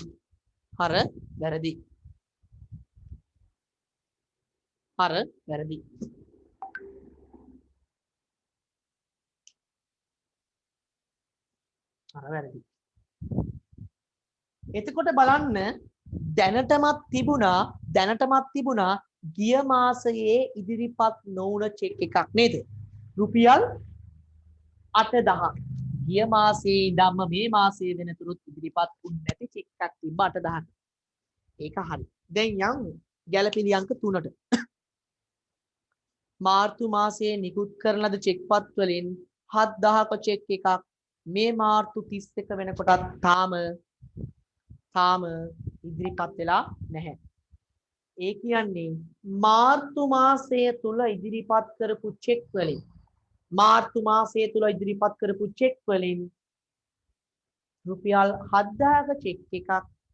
එතකොට බලන්න දැනටමත් තිබුණා ගිය මාසයේ ඉදිරිපත් නොවුන චෙක් එකක් නේද රුපියල් 8000 ගිය මාසයේ ඉඳන්ම මේ මාසයේ වෙනතුරුත් ඉදිරිපත් වුනේ නැති චෙක් එකක් තිබ්බ 8000ක් ඒක හරි දැන් යම් ගැළපෙන අංක 3ට මාර්තු මාසයේ නිකුත් කරන ලද චෙක්පත් වලින් 7000ක චෙක් එකක් මේ මාර්තු 31 වෙනකොටත් තාම ඉදිරිපත් වෙලා නැහැ. ඒ කියන්නේ මාර්තු මාසය තුල ඉදිරිපත් කරපු චෙක් වලින් රුපියල් 7000ක චෙක් එකක්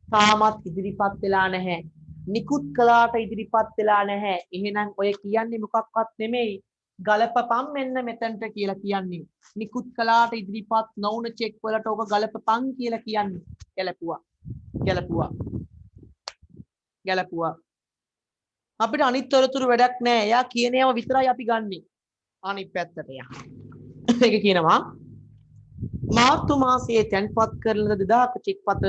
තාමත් ඉදිරිපත් වෙලා නැහැ. නිකුත් කළාට ඉදිරිපත් වෙලා නැහැ. එහෙනම් ඔය කියන්නේ මොකක්වත් නෙමෙයි. ගලපපම් මෙන්න මෙතනට කියලා කියන්නේ. නිකුත් කළාට ඉදිරිපත් නොවුන චෙක් වලට ඔබ ගලපපම් කියලා කියන්නේ. ගැලපුවා. අපිට අනිත් තොරතුරු වැඩක් නැහැ. එයා කියන ඒවා විතරයි අපි ගන්නෙ. අනිත් පැත්තට යන්න. ඒක කියනවා මාර්තු මාසයේ තැන්පත් කරන 2000ක චෙක්පත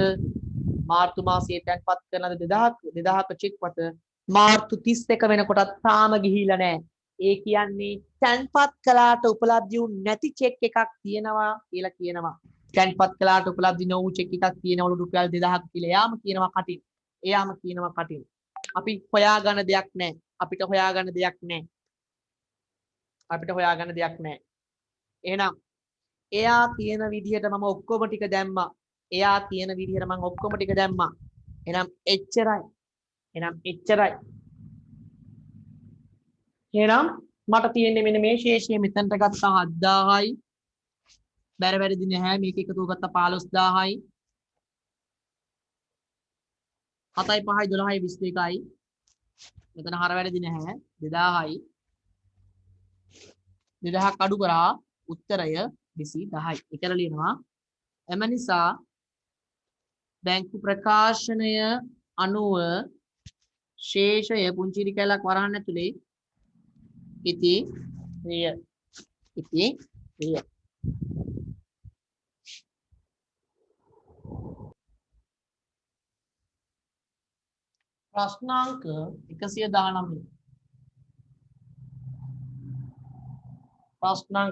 මාර්තු මාසයේ තැන්පත් කරන 2000ක චෙක්පත මාර්තු 31 වෙනකොටත් තාම ගිහිලා නැහැ. ඒ කියන්නේ තැන්පත් කළාට උපලබ්ධි වුනේ නැති චෙක් එකක් තියෙනවා කියලා කියනවා. තැන්පත් කළාට උපලබ්ධි නොවු චෙක් එකක් තියෙනවලු රුපියල් 2000ක් කියලා. එයාම කියනවා කටින්. අපි හොයාගන්න දෙයක් නැහැ. අපිට හොයාගන්න දෙයක් නැහැ. එහෙනම් එයා කියන විදිහට මම ඔක්කොම ටික දැම්මා. එහෙනම් එච්චරයි. එහෙනම් මට තියෙන්නේ මෙන්න මේ ශේෂය මෙතනට ගත්තා 7000යි. බැර වැරදි නැහැ. මේක එකතු ගත්තා 15000යි. 7යි 5යි 12යි 22යි. මෙතන හර වැරදි නැහැ. 2000යි. 2000ක් අඩු කරා උත්තරය 210යි. ඒකල ලියනවා. එම නිසා බැංකු ප්‍රකාශනය අනුව ශේෂය පුංචි කැලක් වරහන් ඇතුලේ ඉතිරිය. ප්‍රශ්නාංක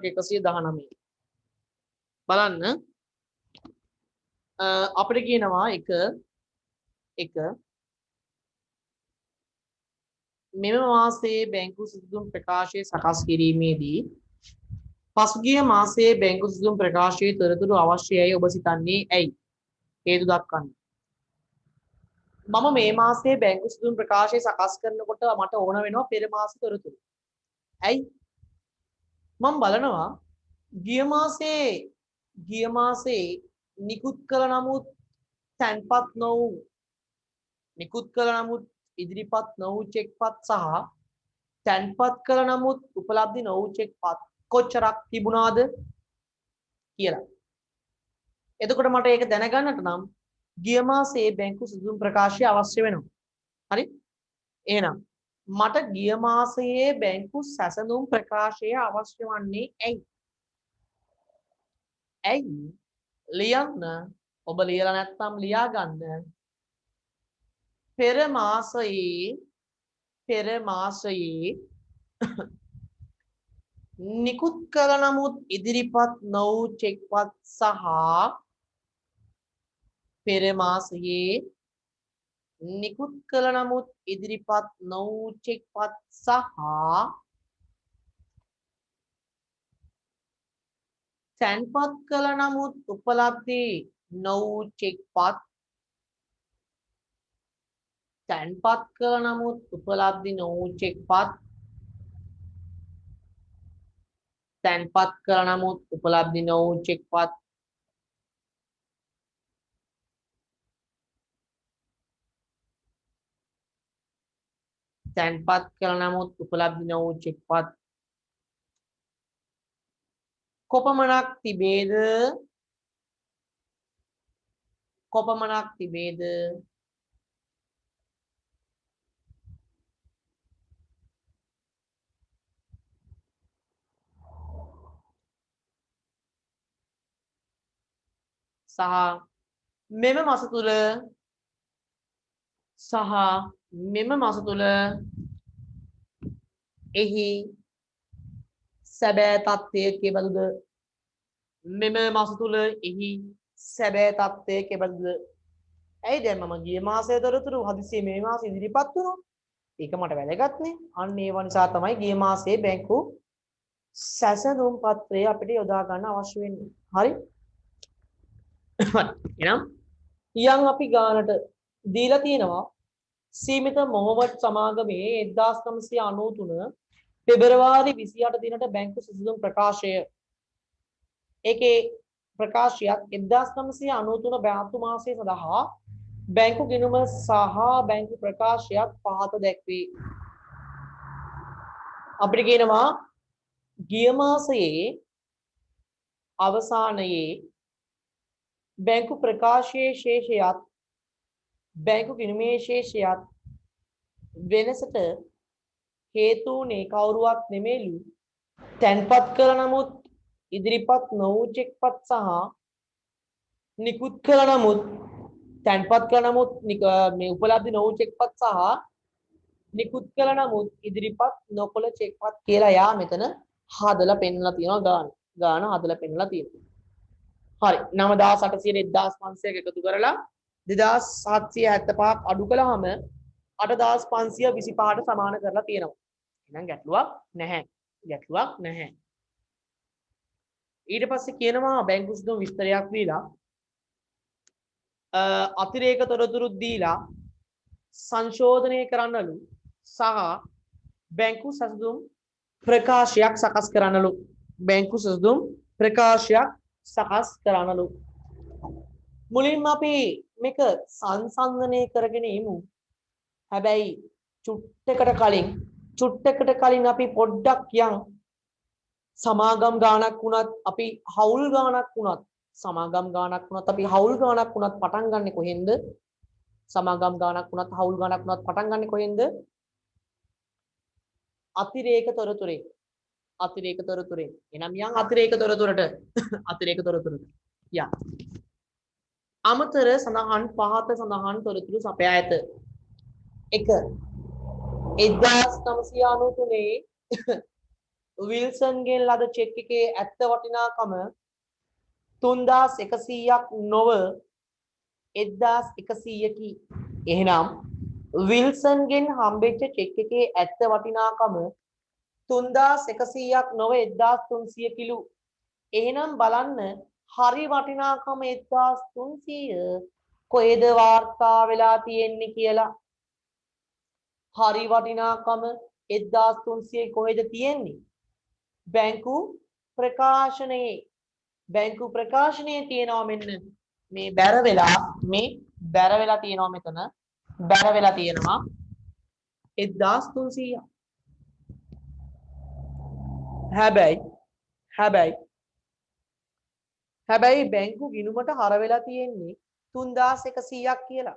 119. බලන්න අපිට කියනවා එක මෙම මාසයේ බැංකු සිදුම් ප්‍රකාශය සකස් කිරීමේදී පසුගිය මාසයේ බැංකු සිදුම් ප්‍රකාශයේ තොරතුරු අවශ්‍යයි ඔබ සිතන්නේ ඇයි? හේතු දක්වන්න. මම මේ මාසයේ බැංකු සිදුම් ප්‍රකාශය සකස් කරනකොට මට ඕන වෙනවා පෙර මාසයේ තොරතුරු. ඇයි? මම බලනවා ගිය මාසේ නිකුත් කළ නමුත් තැන්පත් නොවු ඉදිරිපත් නොවු චෙක්පත් සහ තැන්පත් කළ නමුත් උපලබ්ධි නොවු චෙක්පත් කොච්චරක් තිබුණාද කියලා. එතකොට මට ඒක දැනගන්නට නම් ගිය මාසයේ බැංකු සිදුම් ප්‍රකාශය අවශ්‍ය වෙනවා. හරි? එහෙනම් මට ගිය මාසයේ බැංකු සැසඳුම් ප්‍රකාශය අවශ්‍ය වන්නේ ඇයි? ඇයි? ලියන්න. ඔබ ලියලා නැත්නම් ලියා ගන්න. පෙර මාසයේ නිකුත් කළ නමුත් ඉදිරිපත් නොවූ චෙක්පත් සහ පෙර මාසයේ නිකුත් කළ නමුත් ඉදිරිපත් නොවූ චෙක්පත් සහ තැන්පත් කළ නමුත් උපලබ්ධි නොවූ චෙක්පත් තැන්පත් කළ නමුත් උපලබ්ධි නොවූ චෙක්පත් තැන්පත් කළ නමුත් උපලබ්ධි නොවූ චෙක්පත් තැන්පත් කළ නමුත් උපලබ්ධි නොවූ චෙක්පත් කොපමණක් තිබේද? කොපමණක් තිබේද? සහ මෙම මාස තුල එහි සැබෑ තත්ත්වය කෙබඳුද? මෙම මාස තුල එහි සැබෑ තත්ත්වය කෙබඳුද? ඇයි දැන් මම ගිය මාසයේ තොරතුරු හදිස්සියේ මේ මාසෙ ඉදිරිපත් වුණා. ඒක මට වැදගත්නේ. අන්න ඒව නිසා තමයි ගිය මාසයේ බැංකු සැසඳුම් පත්‍රය අපිට යොදා ගන්න අවශ්‍ය වෙන්නේ. හරි? එහෙනම් යම් අපි ගානට දීලා තියෙනවා සීමිත මොහොත සමාගමේ 1993 පෙබරවාරි 28 දිනට බැංකු සැසඳුම් ප්‍රකාශය. ඒකේ ප්‍රකාශයත් 1993 මාර්තු මාසයේ සඳහා බැංකු ගිණුම සහ බැංකු ප්‍රකාශයත් පහත දැක්වේ. අපිට කියනවා ගිය මාසයේ අවසානයේ බැංකු ප්‍රකාශයේ ශේෂයත් බැංකු ගිණුමේ ශේෂයත් වෙනසට හේතු වුණේ කවුරුවත් නෙමෙයිලු තැන්පත් කළ නමුත් ඉදිරිපත් නොවූ චෙක්පත් සහ නිකුත් කළ නමුත් තැන්පත් කළ නමුත් මේ උපලබ්ධි නොවූ චෙක්පත් සහ නිකුත් කළ නමුත් ඉදිරිපත් නොකළ චෙක්පත් කියලා යා මෙතන හදලා පෙන්නලා තියෙනවා ගාන හදලා පෙන්නලා තියෙනවා. හරි 9800 1500 එකතු කරලා 2775ක් අඩු කළාම 8525ට සමාන කරලා තියෙනවා. එහෙනම් ගැටලුවක් නැහැ. ඊට පස්සේ කියනවා බැංකු සැසඳුම් විස්තරයක් දීලා අතිරේක තොරතුරු දීලා සංශෝධනය කරන්නලු සහ බැංකු සැසඳුම් ප්‍රකාශයක් සකස් කරන්නලු. බැංකු සැසඳුම් ප්‍රකාශයක් සකස් කරන්නලු. මුලින්ම අපි මේක සංසන්දනය කරගෙන ඉමු. හැබැයි චුට්ටකට කලින් අපි පොඩ්ඩක් යන් සමාගම් ගාණක් වුණත් අපි හවුල් ගාණක් වුණත් අපි හවුල් ගාණක් වුණත් පටන් ගන්නෙ කොහෙන්ද? සමාගම් ගාණක් වුණත් හවුල් ගාණක් වුණත් පටන් ගන්නෙ කොහෙන්ද? අතිරේක තොරතුරේ. එහෙනම් යන් අතිරේක තොරතුරට යන්. අමතර සඳහන් පහත සඳහන් තොරතුරු සපයා ඇත. 1. 1993 විල්සන්ගෙන් ලද චෙක් එකේ ඇත්ත වටිනාකම 3100ක් නොව 1100කි. එහෙනම් විල්සන්ගෙන් හම්බෙච්ච චෙක් එකේ ඇත්ත වටිනාකම 3100ක් නොව 1300 කිලු. එහෙනම් බලන්න හරි වටිනාකම 1300 කොහෙද වාර්තා වෙලා තියෙන්නේ කියලා. හරි වටිනාකම 1300 කොහෙද තියෙන්නේ? බැංකු ප්‍රකාශනයේ තියෙනවා මෙන්න මේ බැර වෙලා තියෙනවා මෙතන බැර වෙලා තියෙනවා 1300. හැබැයි බැංකු ගිණුමට හර වෙලා තියෙන්නේ 3100ක් කියලා.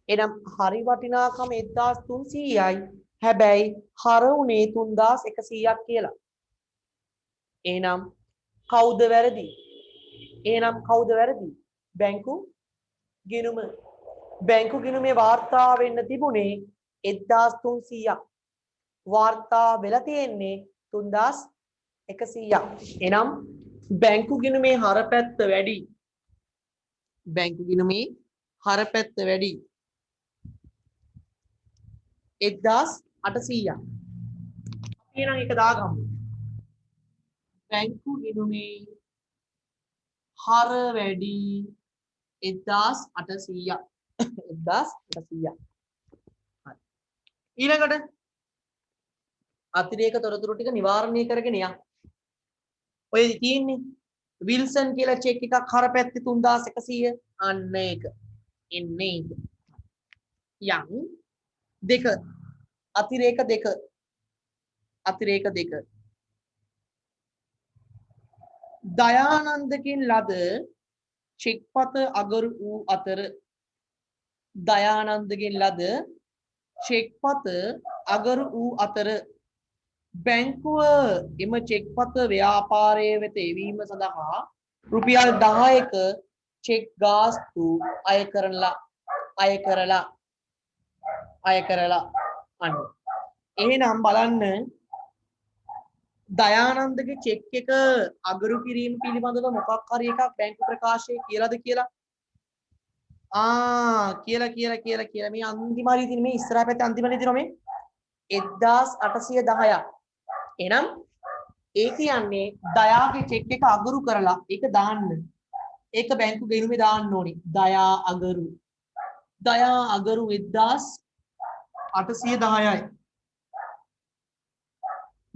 එනම් හරි වටිනාකම 1300යි හැබැයි හර උනේ 3100ක් කියලා. එහෙනම් කවුද වැරදි? එහෙනම් කවුද වැරදි? බැංකු ගිණුම. බැංකු ගිණුමේ වාර්තා වෙන්න තිබුණේ 1300ක්. වාර්තා වෙලා තියෙන්නේ 3100ක්. එහෙනම් බැංකු ගිණුමේ හරපැත්ත වැඩි. බැංකු ගිණුමේ හරපැත්ත වැඩි. 1800ක්. අපි එහෙනම් ඒක දාගමු. බැංකු ගිණුමේ හර වැඩි 1800ක්. 1800ක්. හරි. ඊළඟට අතිරේක තොරතුරු ටික නිවාරණය කරගෙන යන්න. ඔය තියෙන්නේ විල්සන් කියලා චෙක් එකක් හරපැත්තේ 3100 අන්න ඒක. එන්නේ ඒක. යම් දෙක අතිරේක දෙක අතිරේක දෙක දයානන්දකින් ලද චෙක්පත අගරු වූ අතර දයානන්දගෙන් ලද චෙක්පත අගරු වූ අතර බැංකුව එම චෙක්පත ව්‍යාපාරය වෙත එවීම සඳහා රුපියල් 10ක චෙක් ගාස්තු අය කරලා අන්න. එහෙනම් බලන්න දයානන්දගේ චෙක් එක අගරු කිරීම පිළිබඳව මොකක් හරි එකක් බැංකු ප්‍රකාශයේ කියලාද කියලා? කියලා මේ අන්තිම හරිය තියෙන මේ ඉස්සරහ පැත්තේ අන්තිමනේ තියෙනවා මේ 1810ක්. එහෙනම් ඒ කියන්නේ දයාගේ චෙක් එක අගරු කරලා ඒක දාන්න. ඒක බැංකු ගෙනුමේ දාන්න ඕනේ. දයා අගරු 1810යි.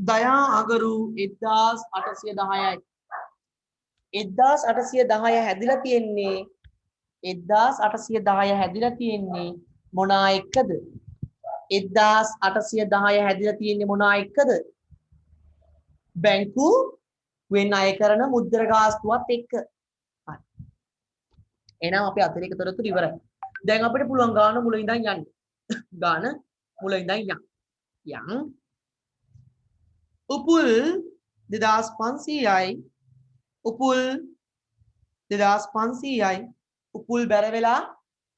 දයා අගරු 1810යි. 1810 හැදිලා තියෙන්නේ 1810 හැදිලා තියෙන්නේ මොනා එක්කද? 1810 හැදිලා තියෙන්නේ මොනා එක්කද? බැංකු වෙන අය කරන මුද්‍ර ගාස්තුවත් එක්ක. හරි. එහෙනම් අපි අතිරේක තොරතුරු ඉවරයි. දැන් අපිට පුළුවන් ගාන මුල ඉඳන් යන්න. ගාන මුල ඉඳන් යන්න. යම් උපුල් 2500යි උපුල් 2500යි උපුල් බැර වෙලා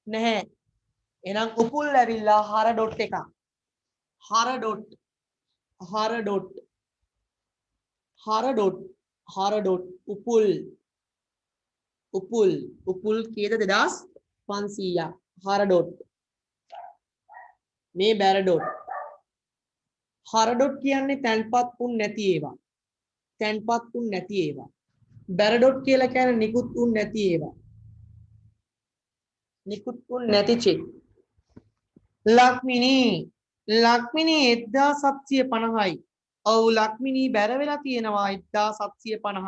නැහැ. එහෙනම් උපුල් ඇවිල්ලා හර ඩොට් එකක්. හර ඩොට් උපුල් කීයද 2500ක් හර ඩොට් මේ බැර ඩොට් හර ඩොට් කියන්නේ තැන්පත් උන් නැති ඒවා. බැර ඩොට් කියලා කියන්නේ නිකුත් උන් නැති ඒවා. නිකුත් උන් නැති චෙක්. ලක්මිනී 1750යි. ඔව් ලක්මිනී බැර වෙලා තියෙනවා 1750ක්.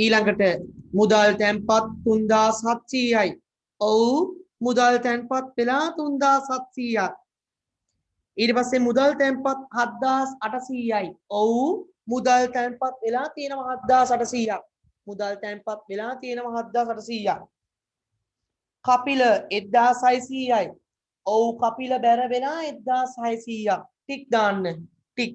ඊළඟට මුදල් තැන්පත් 3700යි. ඔව් මුදල් තැන්පත් වෙලා 3700ක්. ඊට පස්සේ මුදල් තැන්පත් 7800යි. ඔව් මුදල් තැන්පත් වෙලා තියෙනවා 7800ක්. මුදල් තැන්පත් වෙලා තියෙනවා 7800ක්. කපිල 1600යි. ඔව් කපිල බැර වෙලා 1600ක්. ටික් දාන්න. ටික්.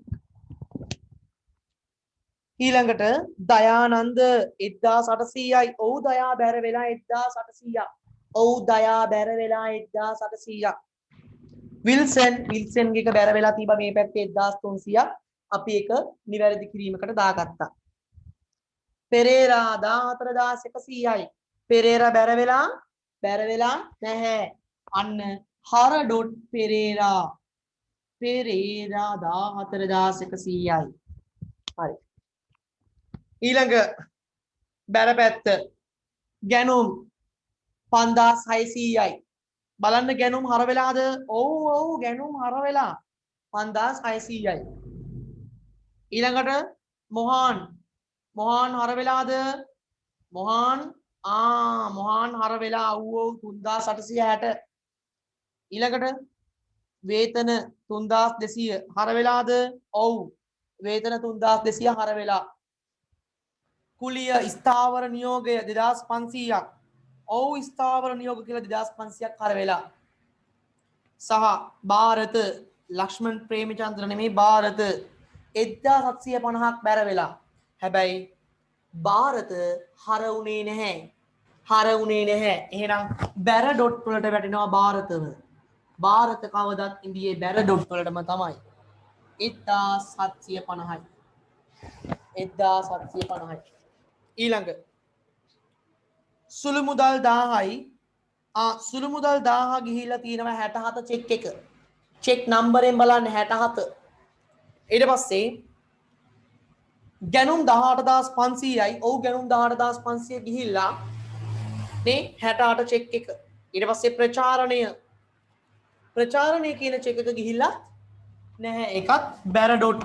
ඊළඟට දයානන්ද 1800යි. ඔව් දයා බැර වෙලා 1800ක්. ඔව් දයා බැර වෙලා 1800ක්. විල්සන් ගේ බැර වෙලා තිබා මේ පැත්තේ 1300ක්. අපි ඒක නිවැරදි කිරීමකට දාගත්තා. පෙරේරා 14100යි. පෙරේරා බැර වෙලා නැහැ. අන්න හර ඩොට් පෙරේරා 14100යි. හරි. ඊළඟ බැර පැත්ත ගැනුම් 5600යි. බලන්න ගැනුම් හර වෙලාද? ඔව් ගැනුම් හර වෙලා 5600යි. ඊළඟට මොහාන් හර වෙලාද? මොහාන් හර වෙලා ඔව් 3860. ඊළඟට වේතන 3200 හර වෙලාද? ඔව් වේතන 3200 හර වෙලා. කුලිය ස්ථාවර නියෝගය 2500ක්. ඔව් ස්ථාවර නියෝග කියලා 2500ක් හර වෙලා. සහ ಭಾರತ ලක්ෂ්මන් ප්‍රේමචන්ද්‍ර නෙමෙයි ಭಾರತ 1750ක් බැර වෙලා. හැබැයි ಭಾರತ හර උනේ නැහැ. හර උනේ නැහැ. එහෙනම් බැර ඩොට් වලට වැටෙනවා ಭಾರತව. ಭಾರತ කවදත් ඉන්දියේ බැර ඩොට් වලටම තමයි. 1750යි. 1750යි. ඊළඟ සුළු මුදල් 1000යි. සුළු මුදල් 1000 ගිහිල්ලා තියෙනවා 67 චෙක් එක. චෙක් නම්බරෙන් බලන්න 67. ඊට පස්සේ ගැනුම් 18500යි. ඔව් ගැනුම් 18500 ගිහිල්ලා මේ 68 චෙක් එක. ඊට පස්සේ ප්‍රචාරණය කියන චෙක් එක ගිහිල්ලා නැහැ. ඒකත් බැර ඩොට්.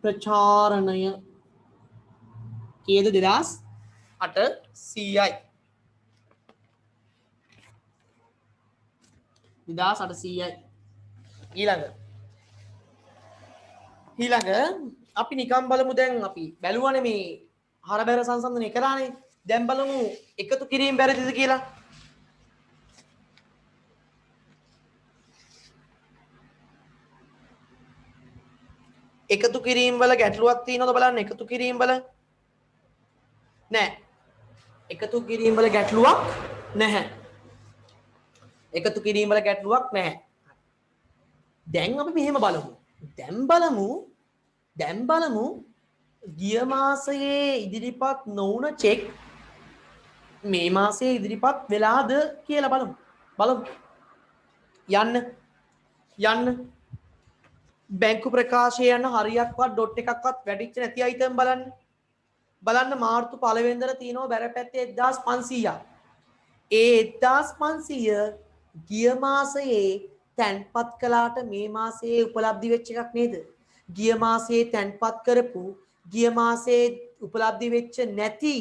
ප්‍රචාරණය කීයද 2800යි. 2800යි. ඊළඟ අපි නිකම් බලමු. දැන් අපි බැලුවනේ මේ හර බැර සංසන්දනය කරානේ. දැන් බලමු එකතු කිරීම බැරිද කියලා. එකතු කිරීම වල ගැටලුවක් තියෙනවද බලන්න. එකතු කිරීම වල නැහැ. එකතු කිරීම වල ගැටලුවක් නැහැ. එකතු කිරීම වල ගැටලුවක් නැහැ. දැන් අපි මෙහෙම බලමු. දැන් බලමු ගිය මාසයේ ඉදිරිපත් නොවුන චෙක් මේ මාසයේ ඉදිරිපත් වෙලාද කියලා බලමු. යන්න බැංකු ප්‍රකාශය යන හරියක්වත් ඩොට් එකක්වත් වැඩිච්ච නැති අයිටම් බලන්න මාර්තු 1 වෙනිදාට තියෙනවා බැර පැත්තේ 1500ක්. ඒ 1500 ගිය මාසයේ තැන්පත් කළාට මේ මාසයේ උපලබ්ධි වෙච්ච එකක් නේද? ගිය මාසයේ තැන්පත් කරපු ගිය මාසයේ උපලබ්ධි වෙච්ච නැති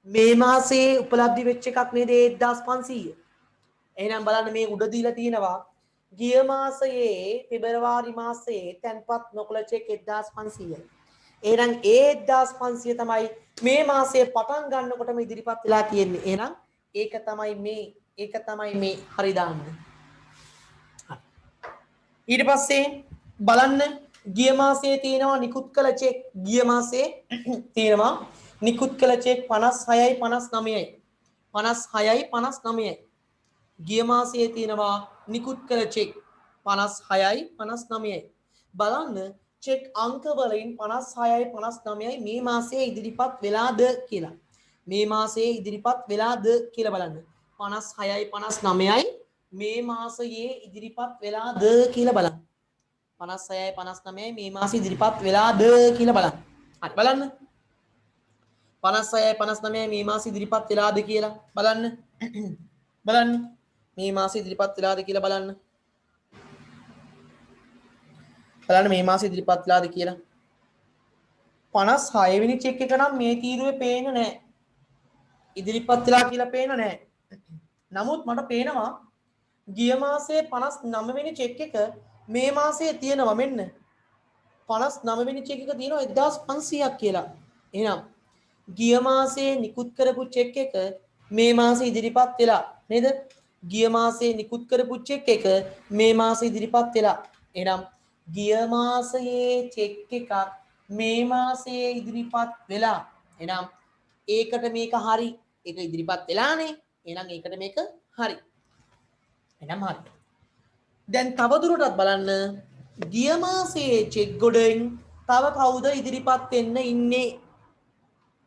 මේ මාසයේ උපලබ්ධි වෙච්ච එකක් නේද 1500. එහෙනම් බලන්න මේ උඩ දීලා තියෙනවා ගිය මාසයේ පෙබරවාරි මාසයේ තැන්පත් නොකළ චෙක් 1500යි. එහෙනම් ඒ 1500 තමයි මේ මාසයේ පටන් ගන්නකොටම ඉදිරිපත් වෙලා තියෙන්නේ. එහෙනම් ඒක තමයි මේ හරි දාන්න. ඊට පස්සේ බලන්න ගිය මාසයේ තියෙනවා නිකුත් කළ චෙක්. ගිය මාසයේ තියෙනවා නිකුත් කළ චෙක් 56යි 59යි. 56යි 59යි. ගිය මාසයේ තියෙනවා නිකුත් කළ චෙක් 56යි 59යි. බලන්න චෙක් අංක වලින් 56යි 59යි මේ මාසයේ ඉදිරිපත් වෙලාද කියලා. මේ මාසයේ ඉදිරිපත් වෙලාද කියලා බලන්න. 56යි 59යි මේ මාසයේ ඉදිරිපත් වෙලාද කියලා බලන්න. 56යි 59යි මේ මාසයේ ඉදිරිපත් වෙලාද කියලා බලන්න. හරි බලන්න. 56යි 59යි මේ මාසයේ ඉදිරිපත් වෙලාද කියලා බලන්න. බලන්න මේ මාසයේ ඉදිරිපත් වෙලාද කියලා බලන්න. බලන්න මේ මාසයේ ඉදිරිපත් වෙලාද කියලා. 56 වෙනි චෙක් එක නම් මේ තීරුවේ පේන්නේ නැහැ. ඉදිරිපත් වෙලා කියලා පේන්නේ නැහැ. නමුත් මට පේනවා ගිය මාසයේ 59 වෙනි චෙක් එක මේ මාසයේ තියෙනවා මෙන්න 59 වෙනි චෙක් එක තියෙනවා 1500ක් කියලා. එහෙනම් ගිය මාසයේ නිකුත් කරපු චෙක් එක මේ මාසයේ ඉදිරිපත් වෙලා නේද? ගිය මාසයේ නිකුත් කරපු චෙක් එක මේ මාසයේ ඉදිරිපත් වෙලා. එහෙනම් ගිය මාසයේ චෙක් එකක් මේ මාසයේ ඉදිරිපත් වෙලා. එහෙනම් ඒකට මේක හරි. ඒක ඉදිරිපත් වෙලානේ. එහෙනම් ඒකට මේක හරි. එහෙනම් හරි. දැන් තව දුරටත් බලන්න ගිය මාසයේ චෙක් ගොඩෙන් තව කවුද ඉදිරිපත් වෙන්න ඉන්නේ?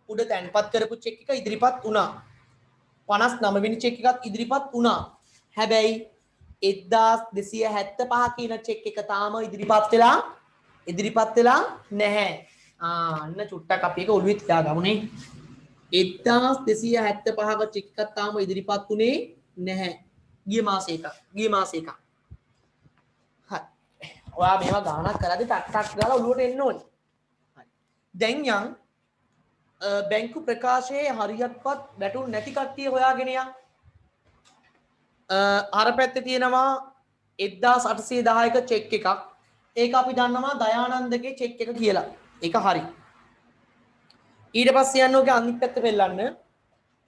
උඩ තැන්පත් කරපු චෙක් එක ඉදිරිපත් වුණා. 59 වෙනි චෙක් එකත් ඉදිරිපත් වුණා. හැබැයි 1275 කියන චෙක් එක තාම ඉදිරිපත් වෙලා නැහැ. අන්න චුට්ටක් අපි ඒක ඔළුවේ තියාගමුනේ. 1275ක චෙක් එකක් තාම ඉදිරිපත් උනේ නැහැ. ගිය මාසේ එක. හරි. ඔයා මේවා ගානක් කරද්දි ටක් ගාලා ඔළුවට එන්න ඕනේ. හරි. දැන් යන් බැංකු ප්‍රකාශයේ හරියක්වත් වැටුන් නැති කට්ටිය හොයාගෙන යන්. අර පැත්තේ තියෙනවා 1810ක චෙක් එකක්. ඒක අපි දන්නවා දයානන්දගේ චෙක් එක කියලා. ඒක හරි. ඊට පස්සේ යන්න ඕකේ අනිත් පැත්ත පෙන්නන්න.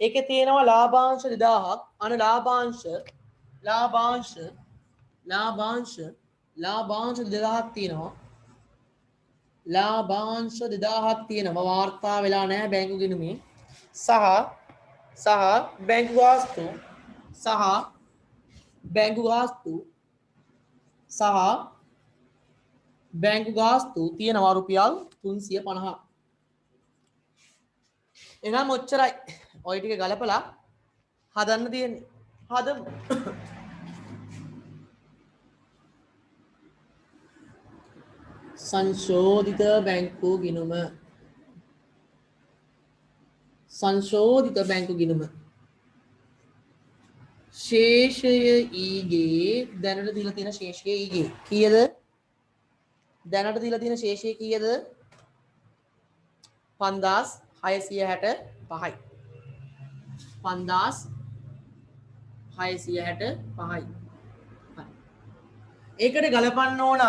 ඒකේ තියෙනවා ලාභාංශ 2000ක්. අන ලාභාංශ ලාභාංශ 2000ක් තියෙනවා. ලාභාංශ 2000ක් තියෙනවා වාර්තා වෙලා නැහැ බැංකු ගිණුමේ. සහ බැංකු ගාස්තු සහ බැංකු ගාස්තු සහ බැංකු ගාස්තු තියෙනවා රුපියල් 350ක්. එහෙනම් ඔච්චරයි. ඔය ටික ගලපලා හදන්න තියෙන්නේ. හදමු. සංශෝධිත බැංකු ගිණුම. සංශෝධිත බැංකු ගිණුම. ශේෂය ඊගේ දැනට දීලා තියෙන ශේෂය ඊගේ කීයද? දැනට දීලා තියෙන ශේෂය කීයද? 5665යි. 5665යි. ඒකට ගලපන්න ඕන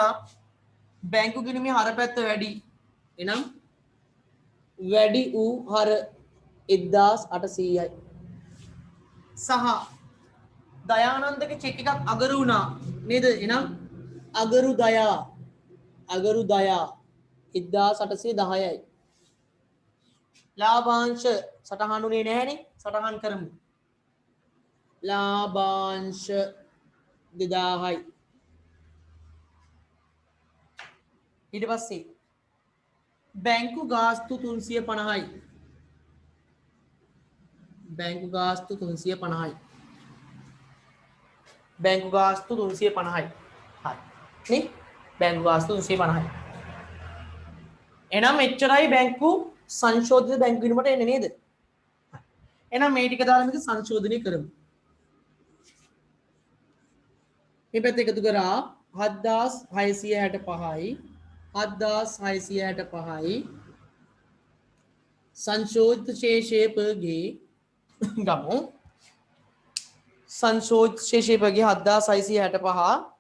බැංකු ගිණුමේ හර පැත්ත වැඩි. එනම් වැඩි වූ හර 1800යි. සහ දයානන්දගේ චෙක් එකක් අගරු වුණා නේද? එනම් අගරු දයා 1810යි. ලාභාංශ සටහනුනේ නැහැනේ. සටහන් කරමු. ලාභාංශ 2000යි. ඊට පස්සේ බැංකු ගාස්තු 350යි. බැංකු ගාස්තු 350යි. බැංකු ගාස්තු 350යි. හරි. නේ? බැංකු ගාස්තු 350යි. එනම් එච්චරයි බැංකු සංශෝධිත බැංකු ගිණුමට එන්නේ නේද? එහෙනම් මේ ටික දාලා මේක සංශෝධනය කරමු. මේ පැත්ත එකතු කරා 7665යි 7665යි සංශෝධිත ශේෂය පගේ ගමු. සංශෝධිත ශේෂය පගේ 7665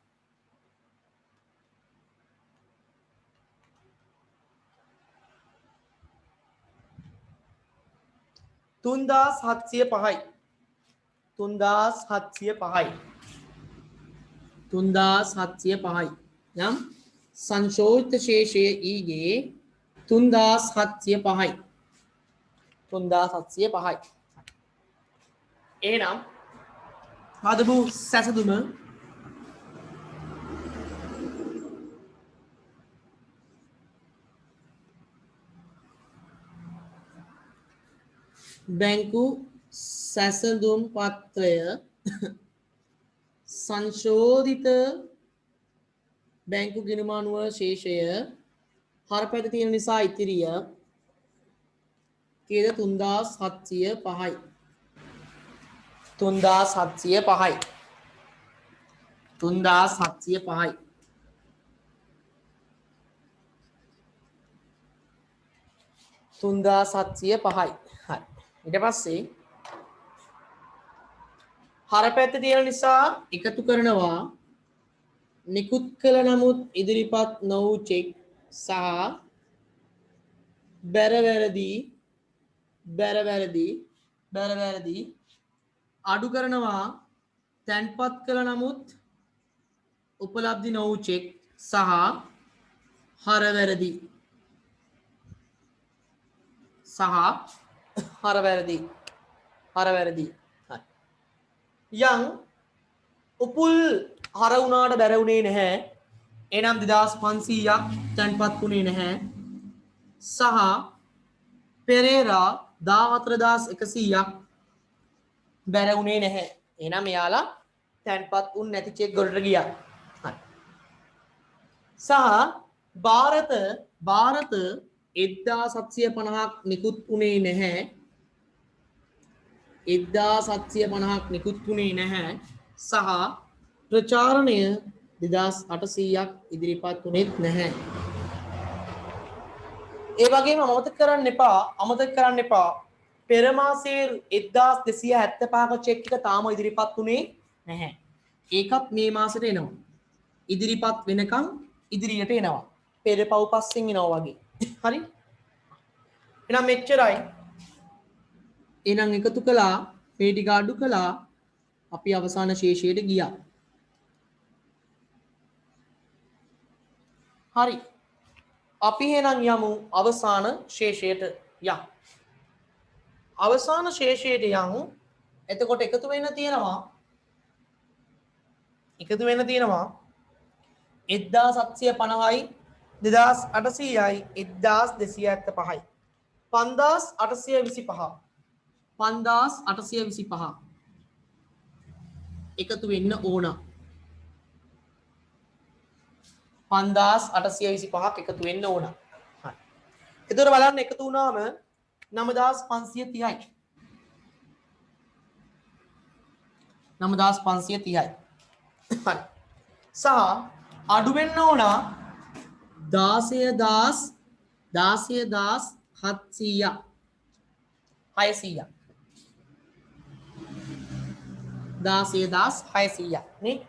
3705යි 3705යි 3705යි යම් සංශෝධිත ශේෂය ඊගේ 3705යි 3705යි. එහෙනම් හදමු සැසඳුම. බැංකු සැසඳුම් පත්‍රය සංශෝධිත බැංකු ගිණුම අනුව ශේෂය හරපැද තියෙන නිසා ඉතිරිය කීයද? 3705යි 3705යි 3705යි. හරි. ඊට පස්සේ හරපැත්ත තියෙන නිසා එකතු කරනවා නිකුත් කළ නමුත් ඉදිරිපත් නොවූ චෙක් සහ බැරවැරදි අඩු කරනවා තැන්පත් කළ නමුත් උපලබ්ධි නොවූ චෙක් සහ හරවැරදි යම් උපුල් හර වුණාට බැර වුණේ නැහැ. එනම් 2500ක් තැන්පත් වුණේ නැහැ. සහ පෙරේරා 14100ක් බැර වුණේ නැහැ. එහෙනම් එයාලා තැන්පත් වුන් නැති චෙක් වලට ගියා. හරි. සහ ಭಾರತ 1750ක් නිකුත් වුණේ නැහැ. 1750ක් නිකුත් වුණේ නැහැ. සහ ප්‍රචාරණය 2800ක් ඉදිරිපත් වුණෙත් නැහැ. ඒ වගේම අමතක කරන්න එපා පෙර මාසයේ 1275ක චෙක් එක තාම ඉදිරිපත් වුණේ නැහැ. ඒකත් මේ මාසෙට එනවා. ඉදිරිපත් වෙනකන් ඉදිරියට එනවා. පෙර පව් පස්සෙන් එනවා වගේ. හරි? එහෙනම් මෙච්චරයි. එහෙනම් එකතු කළා මේ ටික අඩු කළා අපි අවසාන ශේෂයට ගියා. හරි. අපි එහෙනම් යමු අවසාන ශේෂයට. යම්. අවසාන ශේෂයට යමු. එතකොට එකතු වෙන්න තියෙනවා 1750යි 2800යි 1275යි 5825 එකතු වෙන්න ඕන. 5825ක් එකතු වෙන්න ඕන. හරි. එතකොට බලන්න එකතු වුණාම 9530යි. 9530යි. හරි. සහ අඩු වෙන්න ඕන 16700ක් 600ක් 16600ක් නේ.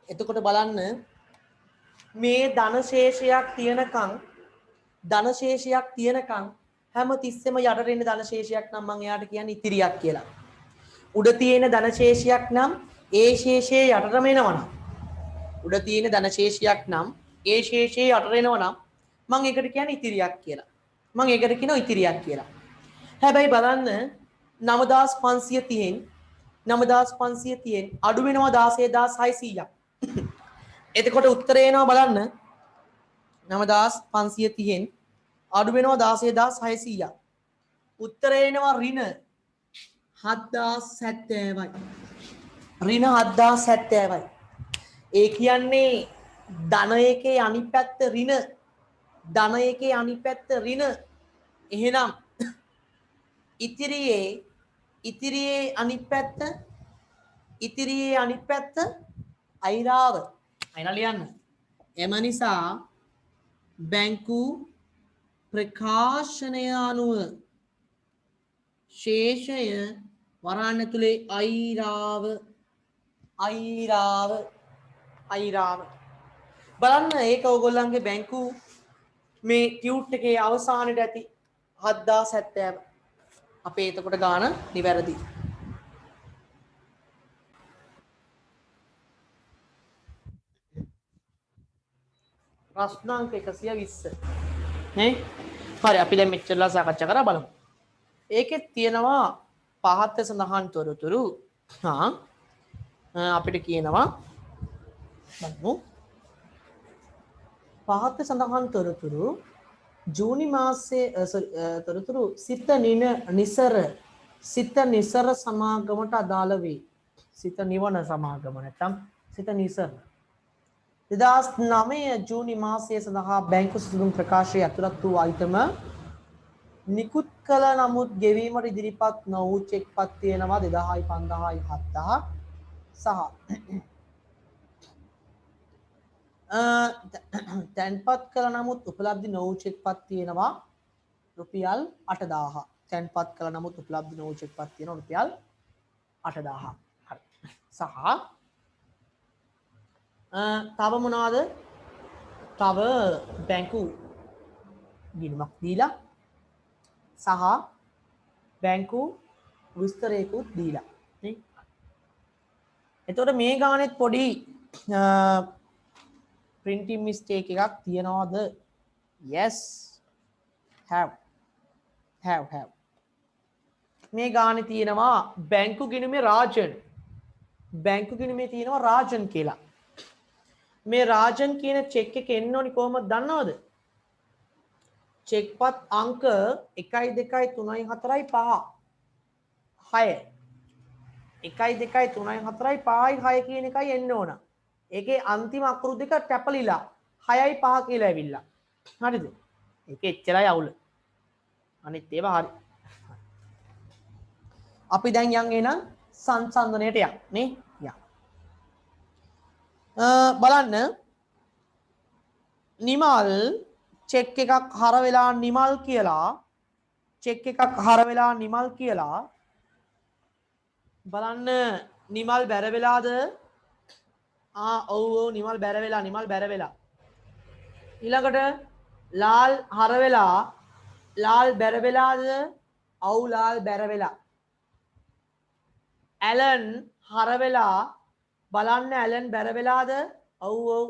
එතකොට බලන්න මේ ධන ශේෂයක් තියෙනකන් හැම තිස්සෙම යටට එන ධන ශේෂයක් නම් මම එයාට කියන්නේ ඉතිරියක් කියලා. උඩ තියෙන ධන ශේෂයක් නම් ඒ ශේෂයේ යටටම එනවනම් උඩ තියෙන ධන ශේෂයක් නම් ඒ ශේෂයේ යටට එනවනම් මම ඒකට කියන්නේ ඉතිරියක් කියලා. මම ඒකට කියනවා ඉතිරියක් කියලා. හැබැයි බලන්න 9530න් අඩු වෙනවා 16600ක්. එතකොට උත්තරේ එනවා බලන්න 9530න් අඩු වෙනවා 16600ක්. උත්තරේ එනවා ඍණ 7070යි. ඍණ 7070යි. ඒ කියන්නේ ධන එකේ අනිත් පැත්ත ඍණ. ධන එකේ අනිත් පැත්ත ඍණ. එහෙනම් ඉතිරියේ අනිත් පැත්ත අයිරාව. අයිනා ලියන්න. එම නිසා බැංකු ප්‍රකාශනය අනුව ශේෂය වරාන්න තුලේ අයිරාව බලන්න. ඒක ඔයගොල්ලන්ගේ බැංකු මේ ටියුට් එකේ අවසානයේ ඇති 7070. අපේ එතකොට ගාන නිවැරදි. ප්‍රශ්න අංක 120 නේ. හරි අපි දැන් මෙච්චරලා සාකච්ඡා කරලා බලමු. ඒකේ තියෙනවා පහත් සඳහන් තොරතුරු. අපිට කියනවා බලමු. පහත් සඳහන් තොරතුරු ජූනි මාසයේ තොරතුරු සිත නිසර සමාගමට අදාළ වේ. සිත නිවන සමාගම නැත්නම් සිත නිසර 2009 ජූනි මාසයේ සඳහා බැංකු සිදුම් ප්‍රකාශයේ ඇතුළත් වූ අයිටම නිකුත් කළ නමුත් ගෙවීමට ඉදිරිපත් නොවූ චෙක්පත් තියෙනවා 2000යි 5000යි 7000 සහ තැන්පත් කළ නමුත් උපලබ්ධි නොවූ චෙක්පත් තියෙනවා රුපියල් 8000. තැන්පත් කළ නමුත් උපලබ්ධි නොවූ චෙක්පත් තියෙනවා රුපියල් 8000. හරි. සහ තව මොනවාද? තව බැංකු ගිණුමක් දීලා සහ බැංකු විස්තරයකුත් දීලා නේ. එතකොට මේ ගානෙත් පොඩි printing mistake එකක් තියනවාද? yes have මේ ගානේ තියෙනවා බැංකු ගිණුමේ තියෙනවා රාජන් කියලා. මේ රාජන් කියන චෙක් එක එන්න ඕනි කොහොමද දන්නවද? චෙක්පත් අංක 1 2 3 4 5 6 1 2 3 4 5 6 කියන එකයි එන්න ඕන. ඒකේ අන්තිම අකුරු දෙක කැපලිලා 6යි 5 කියලා ඇවිල්ලා. හරිද? ඒකේ එච්චරයි අවුල. අනිත් ඒවා හරි. අපි දැන් යන් එන සංසන්දනයට යන්න නේ. බලන්න නිමල් චෙක් එකක් හර වෙලා නිමල් කියලා බලන්න නිමල් බැර වෙලාද? ඔව් නිමල් බැර වෙලා. ඊළඟට ලාල් හර වෙලා ලාල් බැර වෙලාද? ඔව් ලාල් බැර වෙලා. ඇලන් හර වෙලා බලන්න ඇලන් බැර වෙලාද? ඔව් ඔව්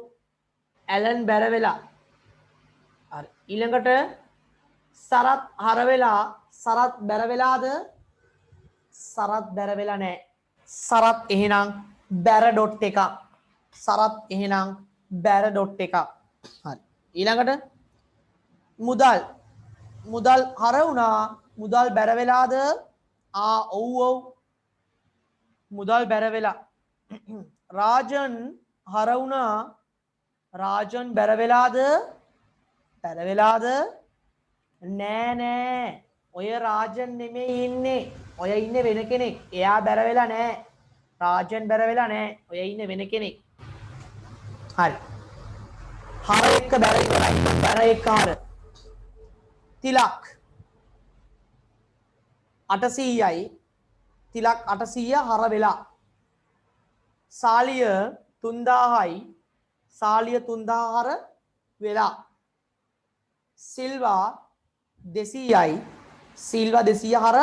ඇලන් බැර වෙලා හරි ඊළඟට සරත් හර වෙලා සරත් බැර වෙලාද සරත් බැර වෙලා නැහැ සරත් එහෙනම් බැර ඩොට් එකක් සරත් එහෙනම් බැර ඩොට් එකක් හරි ඊළඟට මුදල් මුදල් හර වුණා මුදල් බැර වෙලාද ඔව් ඔව් මුදල් බැර වෙලා රාජන් හර වුණා රාජන් බැර වෙලාද බැර වෙලාද නෑ නෑ ඔය රාජන් නෙමෙයි ඉන්නේ ඔය ඉන්නේ වෙන කෙනෙක් එයා බැර වෙලා නෑ රාජන් බැර වෙලා නෑ ඔය ඉන්නේ වෙන කෙනෙක් හරි හර එක්ක බැර ඉවරයි බැර එක්ක හර තිලක් 800යි තිලක් 800 හර වෙලා සාලිය 3000යි සාලිය 3000 හර වෙලා සිල්වා 200යි සිල්වා 200 හර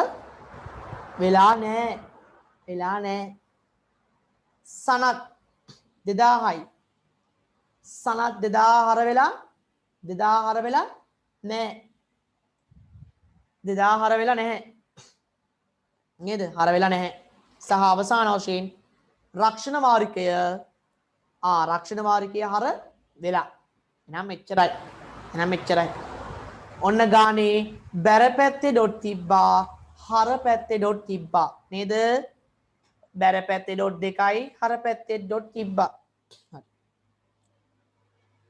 වෙලා නෑ සනත් 2000යි සනත් 2000 හර වෙලා 2000 හර වෙලා නෑ 2000 හර වෙලා නැහැ නේද හර වෙලා නැහැ සහ අවසාන වශයෙන් රක්ෂණ වාරිකය රක්ෂණ වාරිකය හර වෙලා එහෙනම් මෙච්චරයි ඔන්න ගානේ බැර පැත්තේ ඩොට් තිබ්බා හර පැත්තේ ඩොට් තිබ්බා නේද බැර පැත්තේ ඩොට් දෙකයි හර පැත්තේ ඩොට් තිබ්බා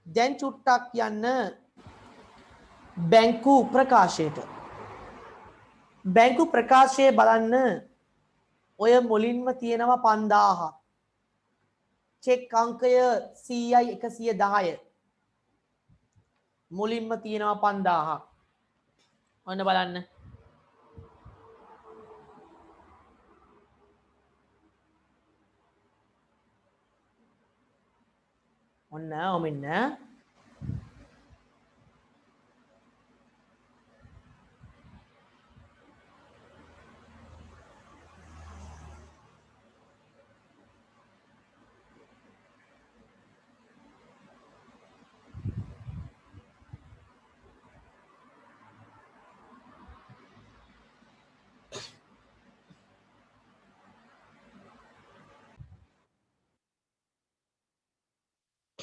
දැන් චුට්ටක් යන්න බැංකු ප්‍රකාශයට බැංකු ප්‍රකාශය බලන්න ඔය මුලින්ම තියෙනවා 5000 චෙක් අංකය 100යි 110 මුලින්ම තියෙනවා 5000 ඔන්න බලන්න ඔන්න ඔමින්න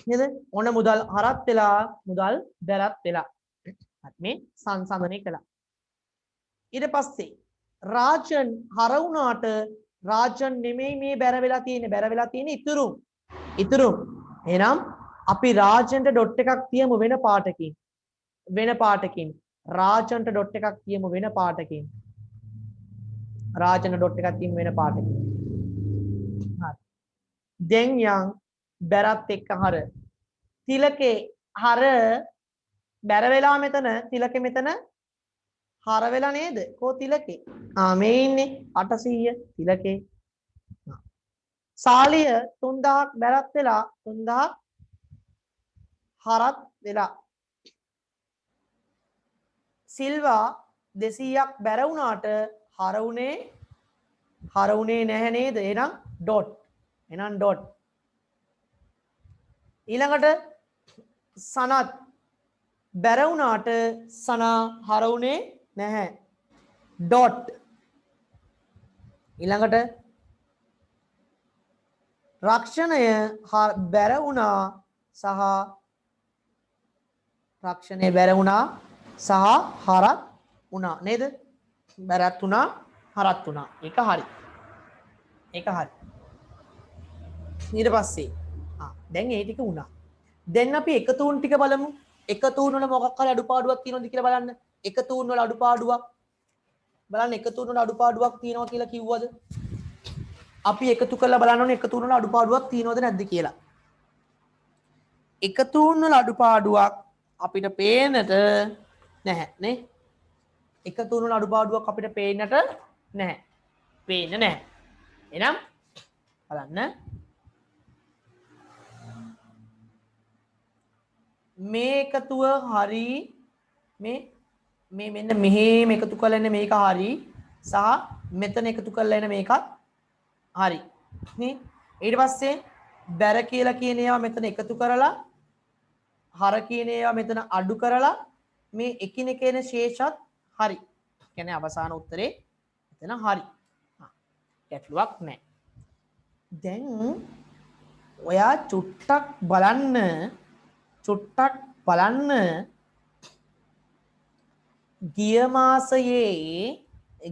නේද ඔන්න මුදල් හරත් වෙලා මුදල් බැරත් වෙලා මේ සංසන්දනය කළා ඊට පස්සේ රාජන් හර වුණාට රාජන් නෙමෙයි මේ බැර වෙලා තියෙන්නේ ඉතුරු එහෙනම් අපි රාජන්ට ඩොට් එකක් තියමු වෙන පාටකින් රාජන්ට ඩොට් එකක් තියමු වෙන පාටකින් රාජන්ට ඩොට් එකක් තියමු වෙන පාටකින් හරි දැන් යන් බැරත් එක්ක හර තිලකේ හර බැර වෙලා මෙතන තිලකේ මෙතන හර වෙලා නේද කෝ තිලකේ මේ ඉන්නේ 800 තිලකේ සාලිය 3000ක් බැරත් වෙලා 3000 හරත් වෙලා සිල්වා 200ක් බැර වුණාට හර උනේ නැහැ නේද එහෙනම් ඩොට් ඊළඟට සනත් බැර වුණාට සනා හර උනේ නැහැ ඩොට් ඊළඟට රක්ෂණය බැර වුණා සහ රක්ෂණය බැර වුණා සහ හරත් වුණා නේද බැරත් වුණා හරත් වුණා ඒක හරි ඊට පස්සේ දැන් ඒ ටික වුණා දැන් අපි එකතුන් ටික බලමු එකතුන් වල මොකක් හරි අඩුපාඩුවක් තියෙනවද කියලා බලන්න එකතුන් වල අඩුපාඩුවක් බලන්න එකතුන් වල අඩුපාඩුවක් තියෙනවා කියලා කිව්වද අපි එකතු කරලා බලන්න ඕනේ එකතුන් වල අඩුපාඩුවක් තියෙනවද නැද්ද කියලා එකතුන් වල අඩුපාඩුවක් අපිට පේන්නට නැහැ නේ එකතුන් වල අඩුපාඩුවක් අපිට පේන්නට නැහැ පේන්නේ නැහැ එහෙනම් බලන්න මේ එකතුව හරි මේ මෙන්න මෙහෙම එකතු කරලා ඉන්න මේක හරි සහ මෙතන එකතු කරලා ඉන්න මේකත් හරි නේ ඊට පස්සේ බැර කියලා කියන ඒවා මෙතන එකතු කරලා හර කියන ඒවා මෙතන අඩු කරලා මේ එකිනෙක එන ශේෂත් හරි. කියන්නේ අවසාන උත්තරේ එතන හරි. ගැටලුවක් නැහැ. දැන් ඔයා චුට්ටක් බලන්න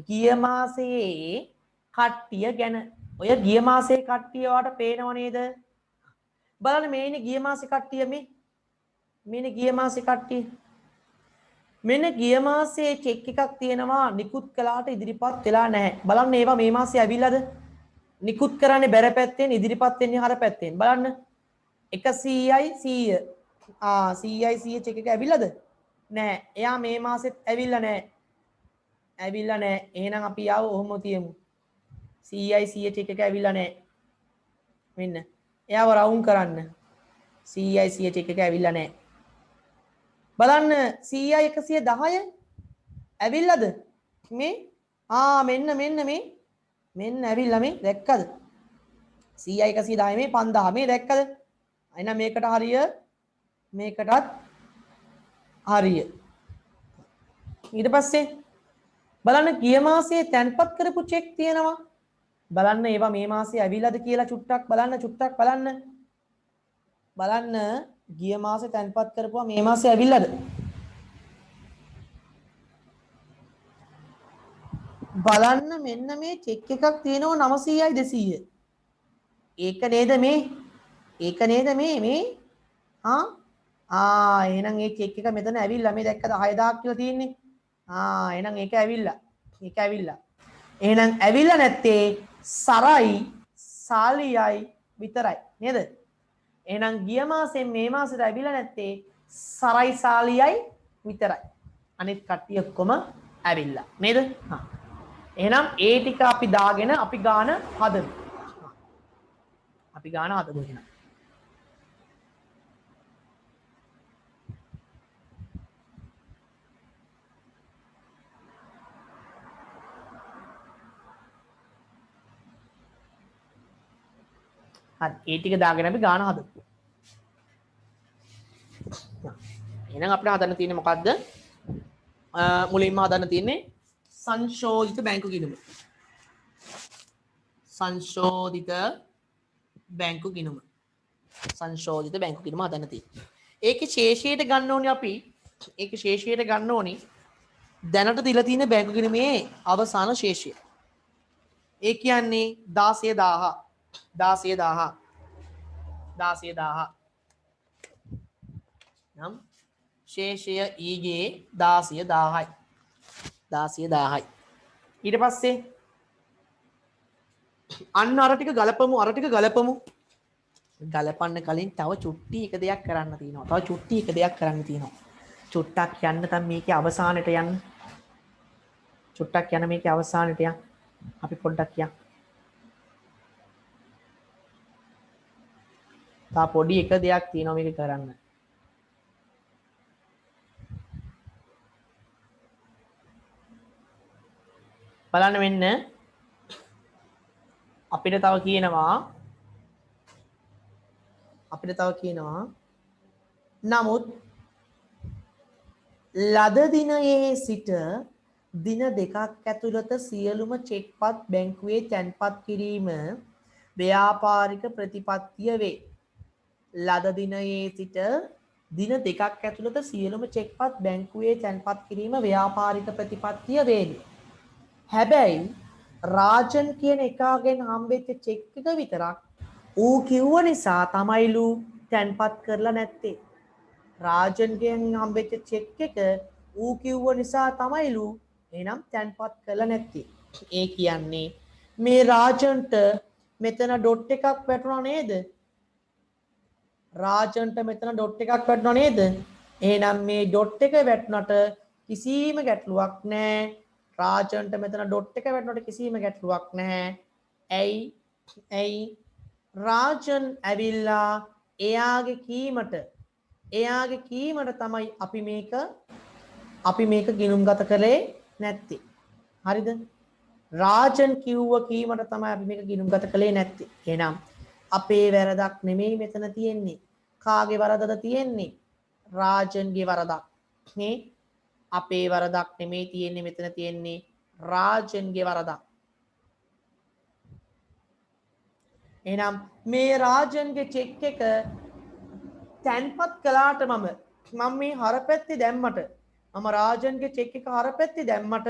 ගිය මාසයේ කට්ටිය ගැන. ඔය ගිය මාසයේ කට්ටිය වාට පේනව නේද? බලන්න මේ ඉන්නේ ගිය මාසේ කට්ටිය මේ ගිය මාසේ කට්ටිය. මෙන්න ගිය මාසේ චෙක් එකක් තියෙනවා නිකුත් කළාට ඉදිරිපත් වෙලා නැහැ. බලන්න ඒවා මේ මාසේ ඇවිල්ලාද? නිකුත් කරන්නේ බැර පැත්තෙන් ඉදිරිපත් වෙන්නේ හර පැත්තෙන්. බලන්න 100යි 100. 100යි 100 චෙක් එක ඇවිල්ලාද? නැහැ. එයා මේ මාසෙත් ඇවිල්ලා නැහැ. එහෙනම් අපි ආව ඔහොම තියමු. 100යි 100 චෙක් එක ඇවිල්ලා නැහැ. මෙන්න. එයාව රවුන්ඩ් කරන්න. 100යි 100 චෙක් එක ඇවිල්ලා නැහැ. බලන්න 100යි 110 ඇවිල්ලාද? මේ මෙන්න ඇවිල්ලා මේ දැක්කද? 100යි 110 මේ 5000 මේ දැක්කද? එහෙනම් මේකට හරිය මේකටත් හරිය. ඊට පස්සේ බලන්න ගිය මාසයේ තැන්පත් කරපු චෙක් තියෙනවා. බලන්න ඒවා මේ මාසේ ඇවිල්ලාද කියලා චුට්ටක් බලන්න ගිය මාසේ තැන්පත් කරපුවා මේ මාසේ ඇවිල්ලාද? බලන්න මෙන්න මේ චෙක් එකක් තියෙනවා 900යි 200. ඒක නේද මේ? එහෙනම් ඒ චෙක් එක මෙතන ඇවිල්ලා මේ දැක්කද 6000ක් කියලා තියෙන්නේ. එහෙනම් ඒක ඇවිල්ලා. එහෙනම් ඇවිල්ලා නැත්තේ සරයි සාලියයි විතරයි නේද? එහෙනම් ගිය මාසෙන් මේ මාසෙට ඇවිල්ලා නැත්තේ සරයි සාලියයි විතරයි. අනිත් කට්ටිය ඔක්කොම ඇවිල්ලා නේද? එහෙනම් ඒ ටික අපි දාගෙන අපි ගාන හදමු. එහෙනම් හරි ඒ ටික දාගෙන අපි ගාන හදමු. එහෙනම් අපිට හදන්න තියෙන්නේ මොකද්ද? මුලින්ම හදන්න තියෙන්නේ සංශෝධිත බැංකු ගිණුම. සංශෝධිත බැංකු ගිණුම හදන්න තියෙන්නේ. ඒකේ ශේෂයට ගන්න ඕනේ අපි. දැනට දීලා තියෙන බැංකු ගිණුමේ අවසාන ශේෂය. ඒ කියන්නේ 16000 නම් ශේෂය ඊගේ 16000යි. ඊට පස්සේ අන්න අර ටික ගලපමු. ගලපන්න කලින් තව චුට්ටි එක දෙයක් කරන්න තියෙනවා. චුට්ටක් යන්න තම මේකේ අවසානට යන්න. අපි පොඩ්ඩක් කියන්න. තා පොඩි එක දෙයක් තියෙනවා මේක කරන්න. බලන්න මෙන්න අපිට තව කියනවා නමුත් ලද දිනයේ සිට දින දෙකක් ඇතුළත සියලුම චෙක්පත් බැංකුවේ තැන්පත් කිරීම ව්‍යාපාරික ප්‍රතිපත්තිය වේ. ලද දිනයේ සිට දින දෙකක් ඇතුළත සියලුම චෙක්පත් බැංකුවේ තැන්පත් කිරීම ව්‍යාපාරික ප්‍රතිපත්තිය වේවි. හැබැයි රාජන් කියන එකාගෙන් හම්බෙච්ච චෙක් එක විතරක් ඌ කිව්ව නිසා තමයිලු තැන්පත් කරලා නැත්තේ. රාජන්ගෙන් හම්බෙච්ච චෙක් එක ඌ කිව්ව නිසා තමයිලු එහෙනම් තැන්පත් කරලා නැත්තේ. ඒ කියන්නේ මේ රාජන්ට මෙතන ඩොට් එකක් වැටුණා නේද? එහෙනම් මේ ඩොට් එක වැටුණට කිසිම ගැටලුවක් නැහැ. රාජන්ට මෙතන ඩොට් එක වැටුණට කිසිම ගැටලුවක් නැහැ. ඇයි රාජන් ඇවිල්ලා එයාගේ කීමට තමයි අපි මේක ගිණුම්ගත කළේ නැත්තේ. හරිද? රාජන් කිව්ව කීමට තමයි අපි මේක ගිණුම්ගත කළේ නැත්තේ. එහෙනම් අපේ වැරදක් නෙමෙයි මෙතන තියෙන්නේ. කාගේ වරදද තියෙන්නේ? රාජන්ගේ වරදක්. නේ අපේ වරදක් නෙමෙයි තියෙන්නේ මෙතන තියෙන්නේ රාජන්ගේ වරදක්. එහෙනම් මේ රාජන්ගේ චෙක් එක තැන්පත් කළාට මම මේ හරපැත්තේ දැම්මට මම රාජන්ගේ චෙක් එක හරපැත්තේ දැම්මට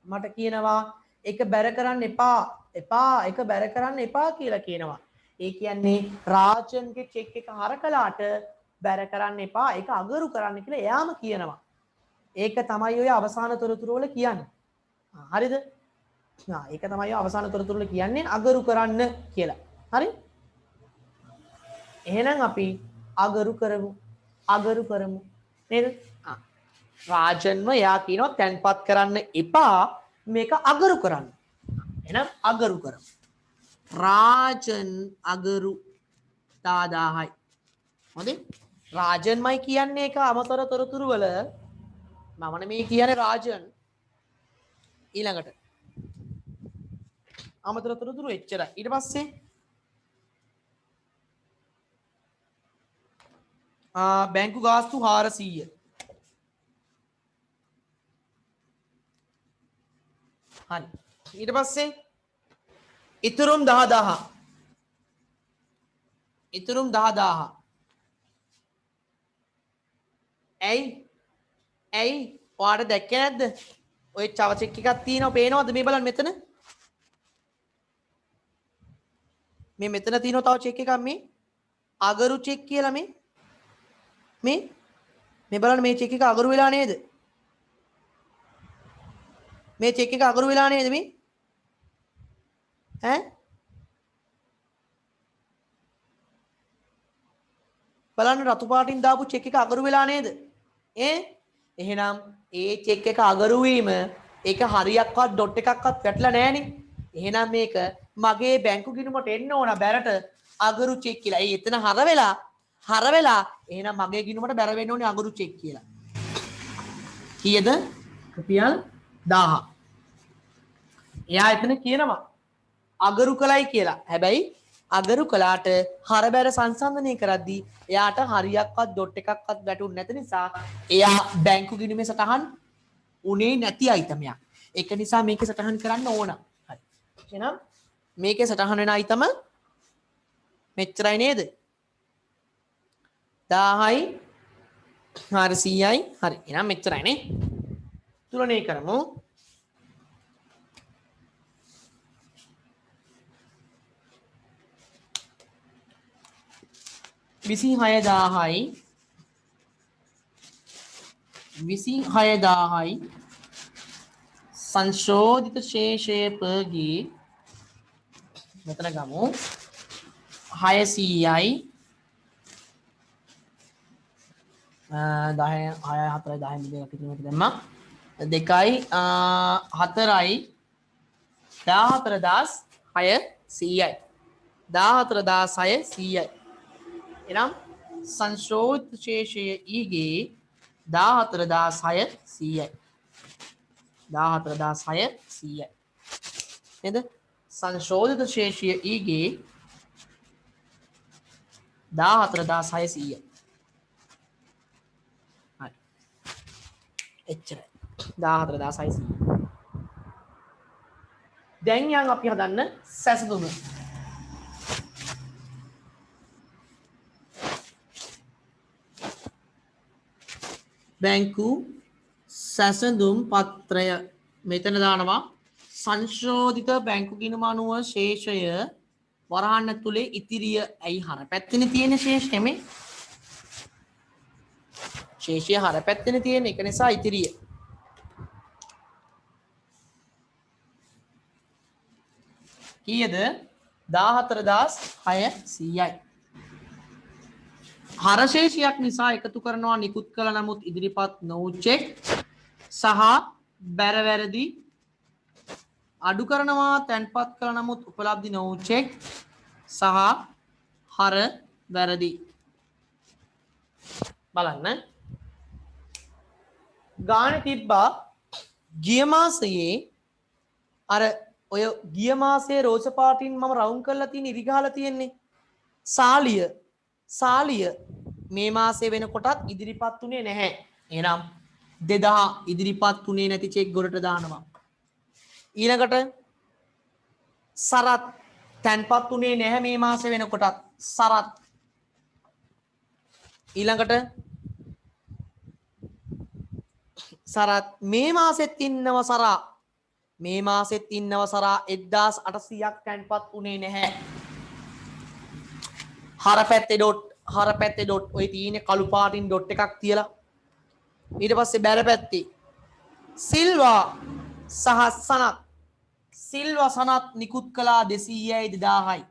මට කියනවා ඒක බැර කරන්න එපා ඒක බැර කරන්න එපා කියලා කියනවා. ඒ කියන්නේ රාජන්ගේ චෙක් එක හර කළාට බැර කරන්න එපා ඒක අගරු කරන්න කියලා එයාම කියනවා. ඒක තමයි ඔය අවසාන තොරතුරු වල කියන්නේ. හරිද? ඒක තමයි අවසාන තොරතුරු වල කියන්නේ අගරු කරන්න කියලා. හරි? එහෙනම් අපි අගරු කරමු නේද? රාජන්ව එයා කියනවා තැන්පත් කරන්න එපා මේක අගරු කරන්න. එහෙනම් අගරු කරමු. රාජන් අගරු 10000යි. හොඳයි? රාජන්මයි කියන්නේ ඒක අමතර තොරතුරු වල මම නෙමෙයි කියන්නේ රාජන්. ඊළඟට අමතර තොරතුරු එච්චරයි. ඊට පස්සේ බැංකු ගාස්තු 400. හරි. ඊට පස්සේ ඉතුරුම් 10000. ඉතුරුම් 10000. ඇයි ඔයාලට දැක්කේ නැද්ද? ඔය චව චෙක් එකක් තියෙනවා පේනවද මේ බලන්න මෙතන? මේ මෙතන තියෙනවා තව චෙක් එකක් මේ අගරු චෙක් කියලා මේ බලන්න මේ චෙක් එක අගරු වෙලා නේද? මේ චෙක් එක අගරු වෙලා නේද මේ? ඈ? බලන්න රතු පාටින් දාපු චෙක් එක අගරු වෙලා නේද? එහෙනම් ඒ චෙක් එක අගරු වීම ඒක හරියක්වත් ඩොට් එකක්වත් වැටලා නැහනේ. එහෙනම් මේක මගේ බැංකු ගිණුමට එන්න ඕන බැරට අගරු චෙක් කියලා. ඒ එතන හර වෙලා එහෙනම් මගේ ගිණුමට බැර වෙන්න ඕනේ අගරු චෙක් කියලා. කීයද? රුපියල් 1000. එයා එතන කියනවා අගරු කළයි කියලා. හැබැයි අගරු කළාට හර බැර සංසන්දනය කරද්දී එයාට හරියක්වත් ඩොට් එකක්වත් වැටුන්නේ නැති නිසා එයා බැංකු ගිණුමේ සටහන් උනේ නැති අයිතමයක්. ඒක නිසා මේක සටහන් කරන්න ඕන. හරි. එහෙනම් මේකේ සටහන් වෙන අයිතම මෙච්චරයි නේද? 1000යි 400යි. හරි. එහෙනම් මෙච්චරයි නේ. තුලනේ කරමු. විසි 6,000යි සංශෝධිත ශේෂය පගේ මෙතන ගමු 600යි 10 4 10 මිලියන කිලෝමීටර දැම්මා 2යි 4යි 14600යි 14600යි එනම් සංශෝධිත ශේෂය ඊගේ 14600යි 14600යි නේද? සංශෝධිත ශේෂය ඊගේ 14600යි. හරි. එච්චරයි. 14600. දැන් යන් අපි හදන්න සැසඳුම. බැංකු සැසඳුම් පත්‍රය මෙතන දානවා සංශෝධිත බැංකු ගිණුම අනුව ශේෂය වරහන් ඇතුලේ ඉතිරිය ඇයි හර පැත්තේ තියෙන ශේෂය මේ ශේෂය හර පැත්තේ තියෙන එක නිසා ඉතිරිය කීයද 14600යි හරශේෂයක් නිසා එකතු කරනවා නිකුත් කළ නමුත් ඉදිරිපත් නොවූ චෙක් සහ බැරවැරදි අඩු කරනවා තැන්පත් කළ නමුත් උපලබ්ධි නොවූ චෙක් සහ හර වැරදි බලන්න ගානේ තිබ්බා ගිය මාසයේ අර ඔය ගිය මාසේ රෝස පාටින් මම රවුම් කරලා තියෙන ඉරි ගහලා තියෙන්නේ. සාලිය මේ මාසේ වෙනකොටත් ඉදිරිපත් උනේ නැහැ. එහෙනම් 2000 ඉදිරිපත් උනේ නැති චෙක් ගොඩට දානවා. ඊළඟට සරත් තැන්පත් උනේ නැහැ මේ මාසේ වෙනකොටත් සරත්. ඊළඟට සරත් මේ මාසෙත් ඉන්නව සරා. මේ මාසෙත් ඉන්නව සරා 1800ක් තැන්පත් උනේ නැහැ. හරපැත්තේ ඩොට් ඔය තියෙන්නේ කළු පාටින් ඩොට් එකක් තියලා. ඊට පස්සේ බැර පැත්තේ සිල්වා සහ සනත්. සිල්වා සනත් නිකුත් කළා 200යි 2000යි.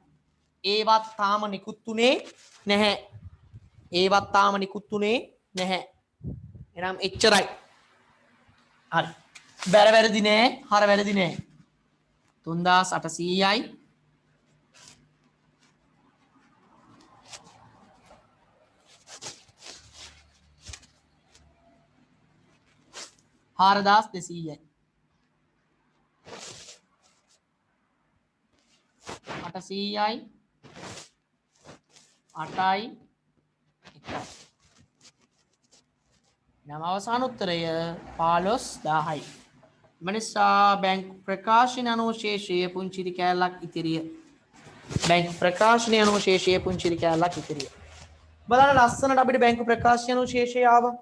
ඒවත් තාම නිකුත් උනේ නැහැ. එහෙනම් එච්චරයි. හරි. බැර වැරදි නෑ, හර වැරදි නෑ. 3800යි 4200යි 800යි 8යි 1යි. නම් අවසාන උත්තරය 15000යි. මනිසා බැංකු ප්‍රකාශන අනුව ශේෂයේ පුංචිරි කෑල්ලක් ඉතිරිය. බැංකු ප්‍රකාශනය අනුව ශේෂයේ පුංචිරි කෑල්ලක් ඉතිරිය. බලන්න ලස්සනට අපිට බැංකු ප්‍රකාශනය අනුව ශේෂය ආවා.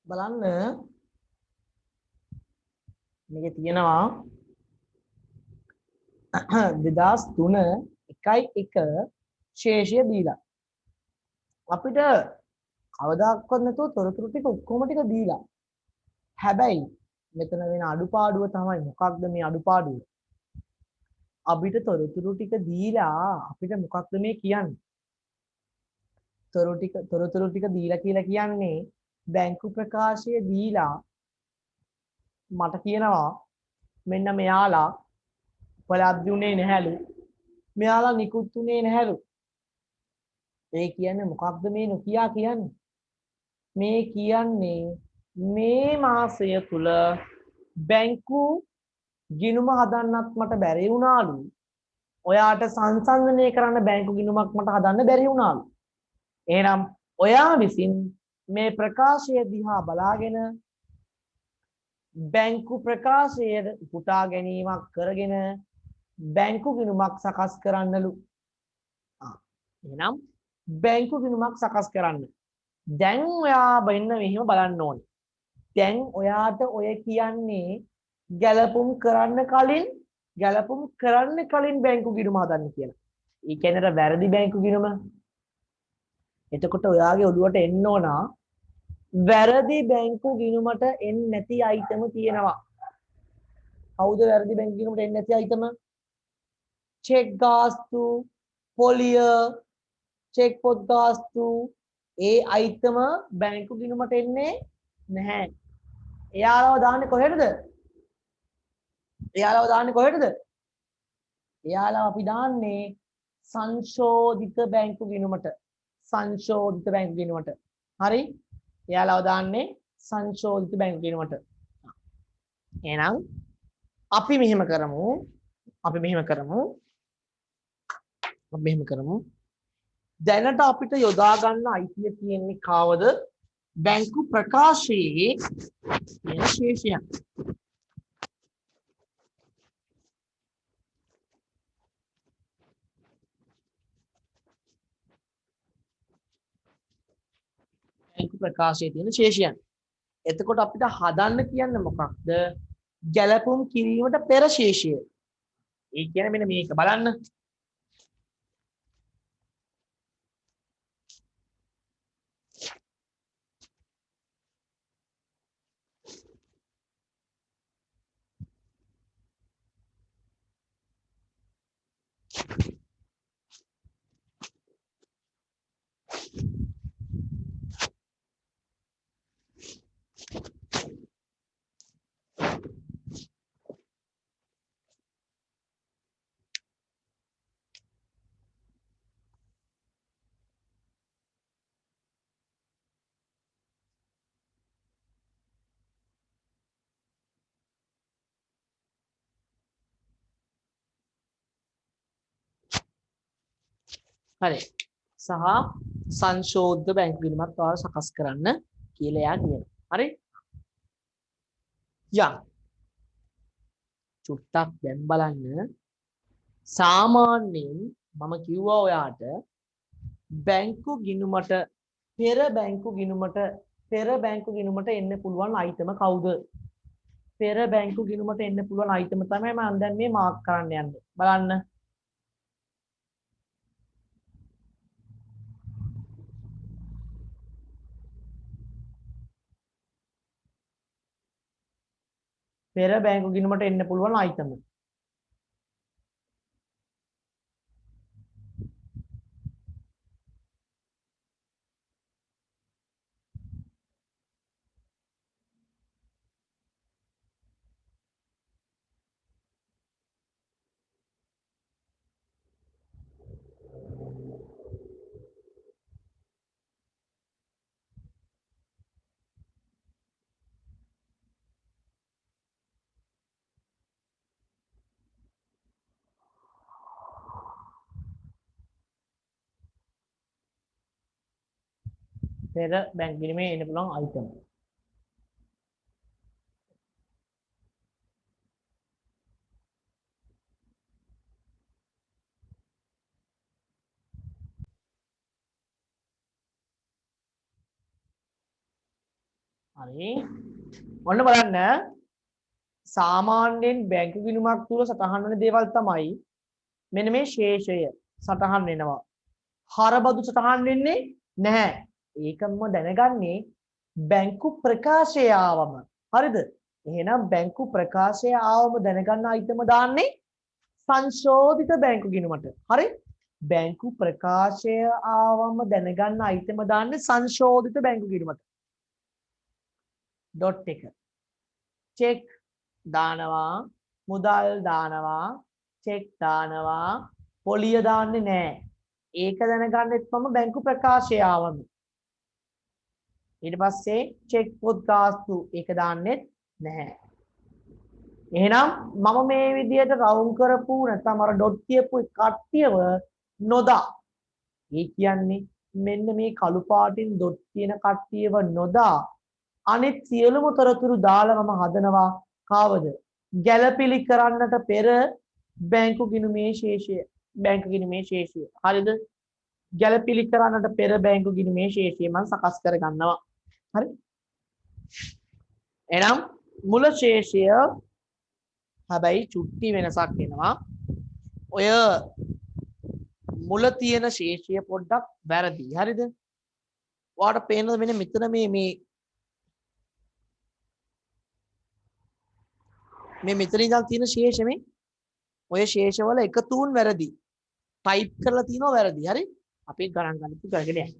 බලන්න මේකේ තියෙනවා 2003 1.1 ශේෂය දීලා අපිට කවදාකවත් නැතුව තොරතුරු ටික ඔක්කොම ටික දීලා හැබැයි මෙතන වෙන අඩුපාඩුව තමයි මොකක්ද මේ අඩුපාඩුව අපිට තොරතුරු ටික දීලා අපිට මොකක්ද මේ කියන්නේ තොරතුරු ටික දීලා කියලා කියන්නේ බැංකු ප්‍රකාශය දීලා මට කියනවා මෙන්න මෙයාලා උපලබ්ධි උනේ නැහැලු මෙයාලා නිකුත් උනේ නැහැලු ඒ කියන්නේ මොකක්ද මේ නොකියා කියන්නේ මේ කියන්නේ මේ මාසය තුල බැංකු ගිණුම හදන්නත් මට බැරි වුණාලු ඔයාට සංසන්දනය කරන්න බැංකු ගිණුමක් මට හදන්න බැරි වුණාලු එහෙනම් ඔයා විසින් මේ ප්‍රකාශය දිහා බලාගෙන බැංකු ප්‍රකාශයේ පුටා ගැනීමක් කරගෙන බැංකු ගිණුමක් සකස් කරන්නලු. එහෙනම් බැංකු ගිණුමක් සකස් කරන්න. දැන් ඔයා මෙන්න මෙහෙම බලන්න ඕනේ. දැන් ඔයාට ඔය කියන්නේ ගැලපුම් කරන්න කලින් බැංකු ගිණුම හදන්න කියලා. ඒ කියන්නේ වැරදි බැංකු ගිණුම. එතකොට ඔයාගේ ඔළුවට එන්න ඕන වැරදි බැංකු ගිණුමට එන්නේ නැති අයිටම තියෙනවා. කවුද වැරදි බැංකු ගිණුමට එන්නේ නැති අයිටම? චෙක් ගාස්තු, පොලිය, චෙක් පොත් ගාස්තු ඒ අයිටම බැංකු ගිණුමට එන්නේ නැහැ. එයාලව දාන්නේ කොහෙටද? එයාලව අපි දාන්නේ සංශෝධිත බැංකු ගිණුමට. හරි? එයාලව දාන්නේ සංශෝධිත බැංකු ගිණුමට. එහෙනම් අපි මෙහෙම කරමු. දැනට අපිට යොදා ගන්න අයිතිය තියෙන්නේ කාවද? බැංකු ප්‍රකාශයේ තියෙන ශේෂයන්. බැංකු ප්‍රකාශයේ තියෙන ශේෂයන්. එතකොට අපිට හදන්න කියන්නේ මොකක්ද? ගැලපුම් කිරීමට පෙර ශේෂය. ඒ කියන්නේ මෙන්න මේක බලන්න. හරි. සහ සංශෝධිත බැංකු ගිණුමක් ඔයාලා සකස් කරන්න කියලා එයා කියනවා. හරි? යම් චුට්ටක් දැන් බලන්න සාමාන්‍යයෙන් මම කිව්වා ඔයාට බැංකු ගිණුමට පෙර බැංකු ගිණුමට එන්න පුළුවන් අයිටම කවුද? පෙර බැංකු ගිණුමට එන්න පුළුවන් අයිටම තමයි මම දැන් මේ මාක් කරන්න යන්නේ. බලන්න. පෙර බැංකු ගිණුමට එන්න පුළුවන් අයිටම. පෙර බැංකු ගිණුමේ එන්න පුළුවන් අයිටම. හරි. ඔන්න බලන්න සාමාන්‍යයෙන් බැංකු ගිණුමක් තුල සටහන් වෙන දේවල් තමයි මෙන්න මේ ශේෂය සටහන් වෙනවා. හරබදු සටහන් වෙන්නේ නැහැ. ඒකම දැනගන්නේ බැංකු ප්‍රකාශය ආවම. හරිද? එහෙනම් බැංකු ප්‍රකාශය ආවම දැනගන්න අයිටම දාන්නේ සංශෝධිත බැංකු ගිණුමට. හරි? බැංකු ප්‍රකාශය ආවම දැනගන්න අයිටම දාන්නේ සංශෝධිත බැංකු ගිණුමට. ඩොට් එක. චෙක් දානවා, මුදල් දානවා, චෙක් දානවා, පොලිය දාන්නේ නැහැ. ඒක දැනගන්නෙත් මම බැංකු ප්‍රකාශය ආවම. ඊට පස්සේ චෙක් පොත් ගාස්තු ඒක දාන්නෙත් නැහැ. එහෙනම් මම මේ විදියට රවුම් කරපු නැත්නම් අර ඩොට් කියපු කට්ටියව නොදා. ඒ කියන්නේ මෙන්න මේ කළු පාටින් ඩොට් කියන කට්ටියව නොදා අනිත් සියලුම තොරතුරු දාලා මම හදනවා කාවද? ගැළපිලි කරන්නට පෙර බැංකු ගිණුමේ ශේෂය. බැංකු ගිණුමේ ශේෂය. හරිද? ගැළපිලි කරන්නට පෙර බැංකු ගිණුමේ ශේෂය මම සකස් කර ගන්නවා. හරි? එහෙනම් මුල ශේෂය හැබැයි චුට්ටි වෙනසක් වෙනවා. ඔය මුල තියෙන ශේෂය පොඩ්ඩක් වැරදි. හරිද? ඔයාලට පේනද මෙන්න මෙතන මේ මෙතන ඉඳන් තියෙන ශේෂ මේ ඔය ශේෂවල එකතුන් වැරදි. ටයිප් කරලා තියෙනවා වැරදි. හරි? අපි ගණන් ගන්න කරගෙන යන්න.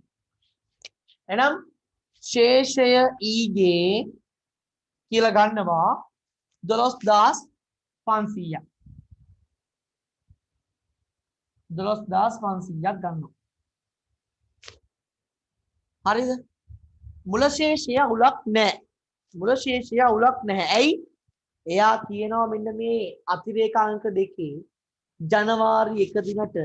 එහෙනම් ශේෂය ඊගේ කියලා ගන්නවා 12500ක්. 12500ක් ගන්නවා. හරිද? මුල ශේෂය අවුලක් නැහැ. මුල ශේෂය අවුලක් නැහැ. ඇයි? එයා කියනවා මෙන්න මේ අතිරේක අංක දෙකේ ජනවාරි 1 දිනට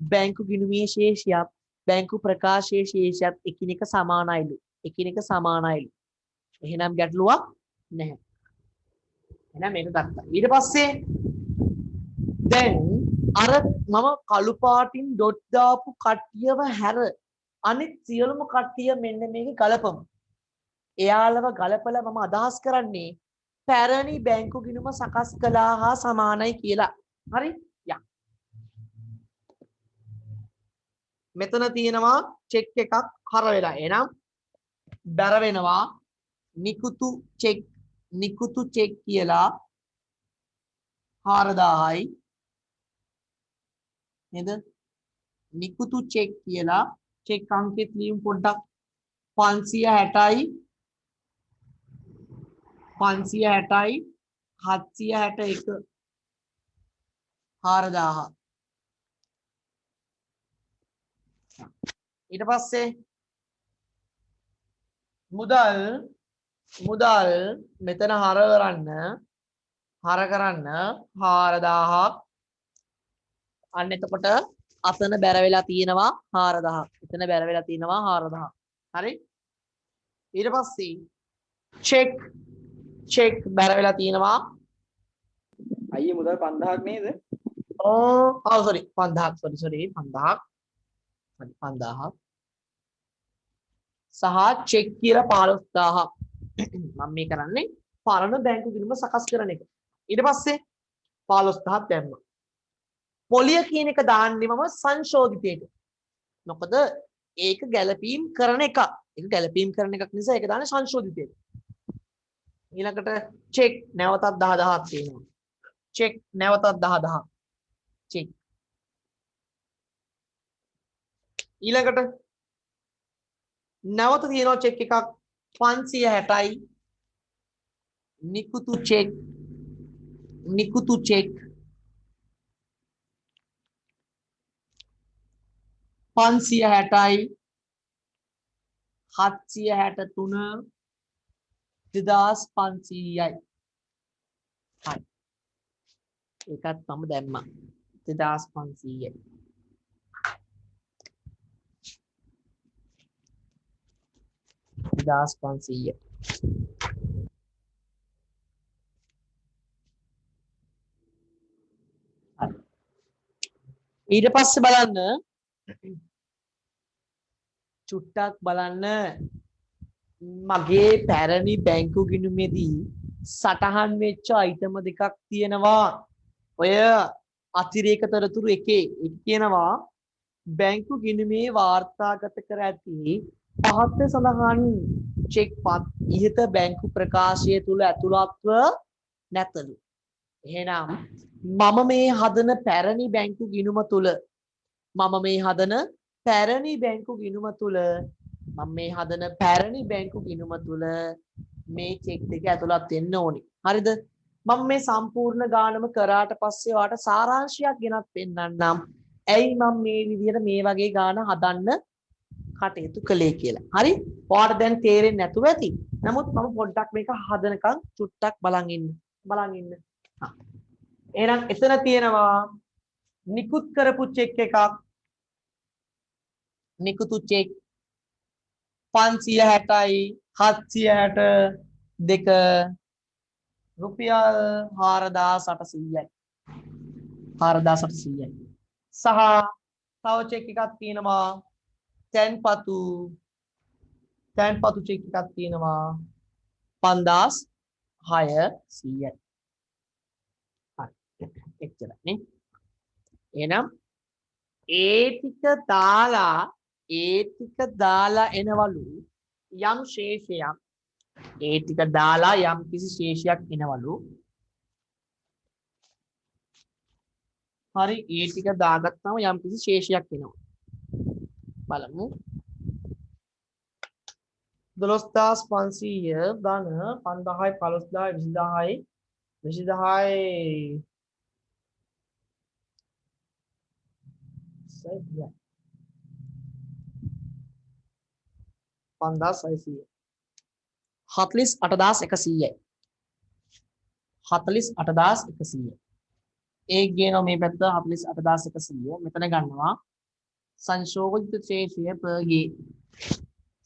බැංකු ගිණුමේ ශේෂයත් බැංකු ප්‍රකාශයේ ශේෂයත් එකිනෙක සමානයිලු. එකිනෙක සමානයිලු. එහෙනම් ගැටලුවක් නැහැ. එහෙනම් මේක ගත්තා. ඊට පස්සේ දැන් අර මම කළු පාටින් ඩොට් දාපු කට්ටියව හැර අනිත් සියලුම කට්ටිය මෙන්න මේක ගලපමු. එයාලව ගලපලා මම අදහස් කරන්නේ පැරණි බැංකු ගිණුම සකස් කළා හා සමානයි කියලා. හරි? යා. මෙතන තියෙනවා චෙක් එකක් හර වෙලා. එහෙනම් බැර වෙනවා නිකුතු චෙක් කියලා 4000යි. නේද? නිකුතු චෙක් කියලා චෙක් අංකෙත් ලියමු පොඩ්ඩක් 560යි 560යි 761 4000. ඊට පස්සේ මුදල් මෙතන හර කරන්න 4000ක්. අන්න එතකොට අතන බැර වෙලා තියෙනවා 4000. එතන බැර වෙලා තියෙනවා 4000. හරි? ඊට පස්සේ චෙක් බැර වෙලා තියෙනවා අයියේ මුදල් 5000ක් නේද? sorry 5000ක් sorry 5000ක්. හරි 5000ක්. සහ චෙක් කියලා 15000ක්. මම මේ කරන්නේ පරණ බැංකු ගිණුම සකස් කරන එක. ඊට පස්සේ 15000ක් දැම්මා. පොලිය කියන එක දාන්නේ මම සංශෝධිතයට. මොකද ඒක ගැලපීම් කරන එක. ඒක ගැලපීම් කරන එකක් නිසා ඒක දාන්නේ සංශෝධිතයට. ඊළඟට චෙක් නැවතත් 10000ක් තියෙනවා. චෙක් නැවතත් 10000ක්. චෙක්. ඊළඟට නැවත තියෙනවා චෙක් එකක් 560යි. නිකුතු චෙක් 560යි 763 2500යි. හරි. ඒකත් මම දැම්මා 2500යි. ඊට පස්සේ බලන්න චුට්ටක් බලන්න මගේ පැරණි බැංකු ගිණුමේදී සටහන් වෙච්ච අයිටම දෙකක් තියෙනවා. ඔය අතිරේක තොරතුරු එකේ කියනවා බැංකු ගිණුමේ වාර්තාගත කර ඇති පහත සඳහන් චෙක් පත් ඉහත බැංකු ප්‍රකාශය තුල ඇතුළත්ව නැතලු. එහෙනම් මම මේ හදන පැරණි බැංකු ගිණුම තුල මේ චෙක් දෙක ඇතුළත් වෙන්න ඕනේ. හරිද? මම මේ සම්පූර්ණ ගානම කරාට පස්සේ ඔයාලට සාරාංශයක් ගෙනත් පෙන්නන්නම්. ඇයි මම මේ විදිහට මේ වගේ ගාන හදන්න කටයුතු කළේ කියලා. හරි? ඔයාලට දැන් තේරෙන්නේ නැතුව ඇති. නමුත් මම පොඩ්ඩක් මේක හදනකම් චුට්ටක් බලන් ඉන්න. එහෙනම් එතන තියෙනවා නිකුත් කරපු චෙක් එකක්. නිකුතු චෙක් 560යි 762 රුපියල් 4800යි. 4800යි. සහ තව චෙක් එකක් තියෙනවා තැන්පතු චෙක් එකක් තියෙනවා 5600යි. හරි. එච්චරයි නේ. එහෙනම් ඒ ටික දාලා එනවලු යම් ශේෂයක්. ඒ ටික දාලා යම් කිසි ශේෂයක් එනවලු. හරි ඒ ටික දාගත්තාම යම් කිසි ශේෂයක් එනවා. බලමු. 12500 ධන 5000යි 15000යි 20000යි 20000යි 5600 48100යි 48100 ඒක ගේනවා මේ පැත්ත 48100 මෙතන ගන්නවා සංශෝධිත ශේෂය per g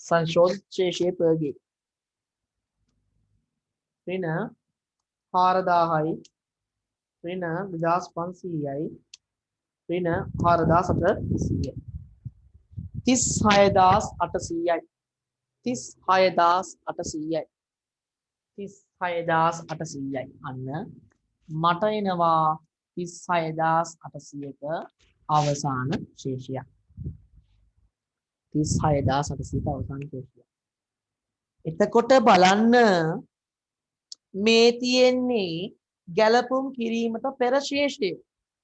සංශෝධිත ශේෂය per g ඍණ 4000යි ඍණ 2500යි ඍණ 4700යි 36800යි 36800යි 36800යි අන්න මට එනවා 36800ක අවසාන ශේෂයක් 36800ක අවසාන ශේෂයක්. එතකොට බලන්න මේ තියෙන්නේ ගැලපුම් කිරීමට පෙර ශේෂය.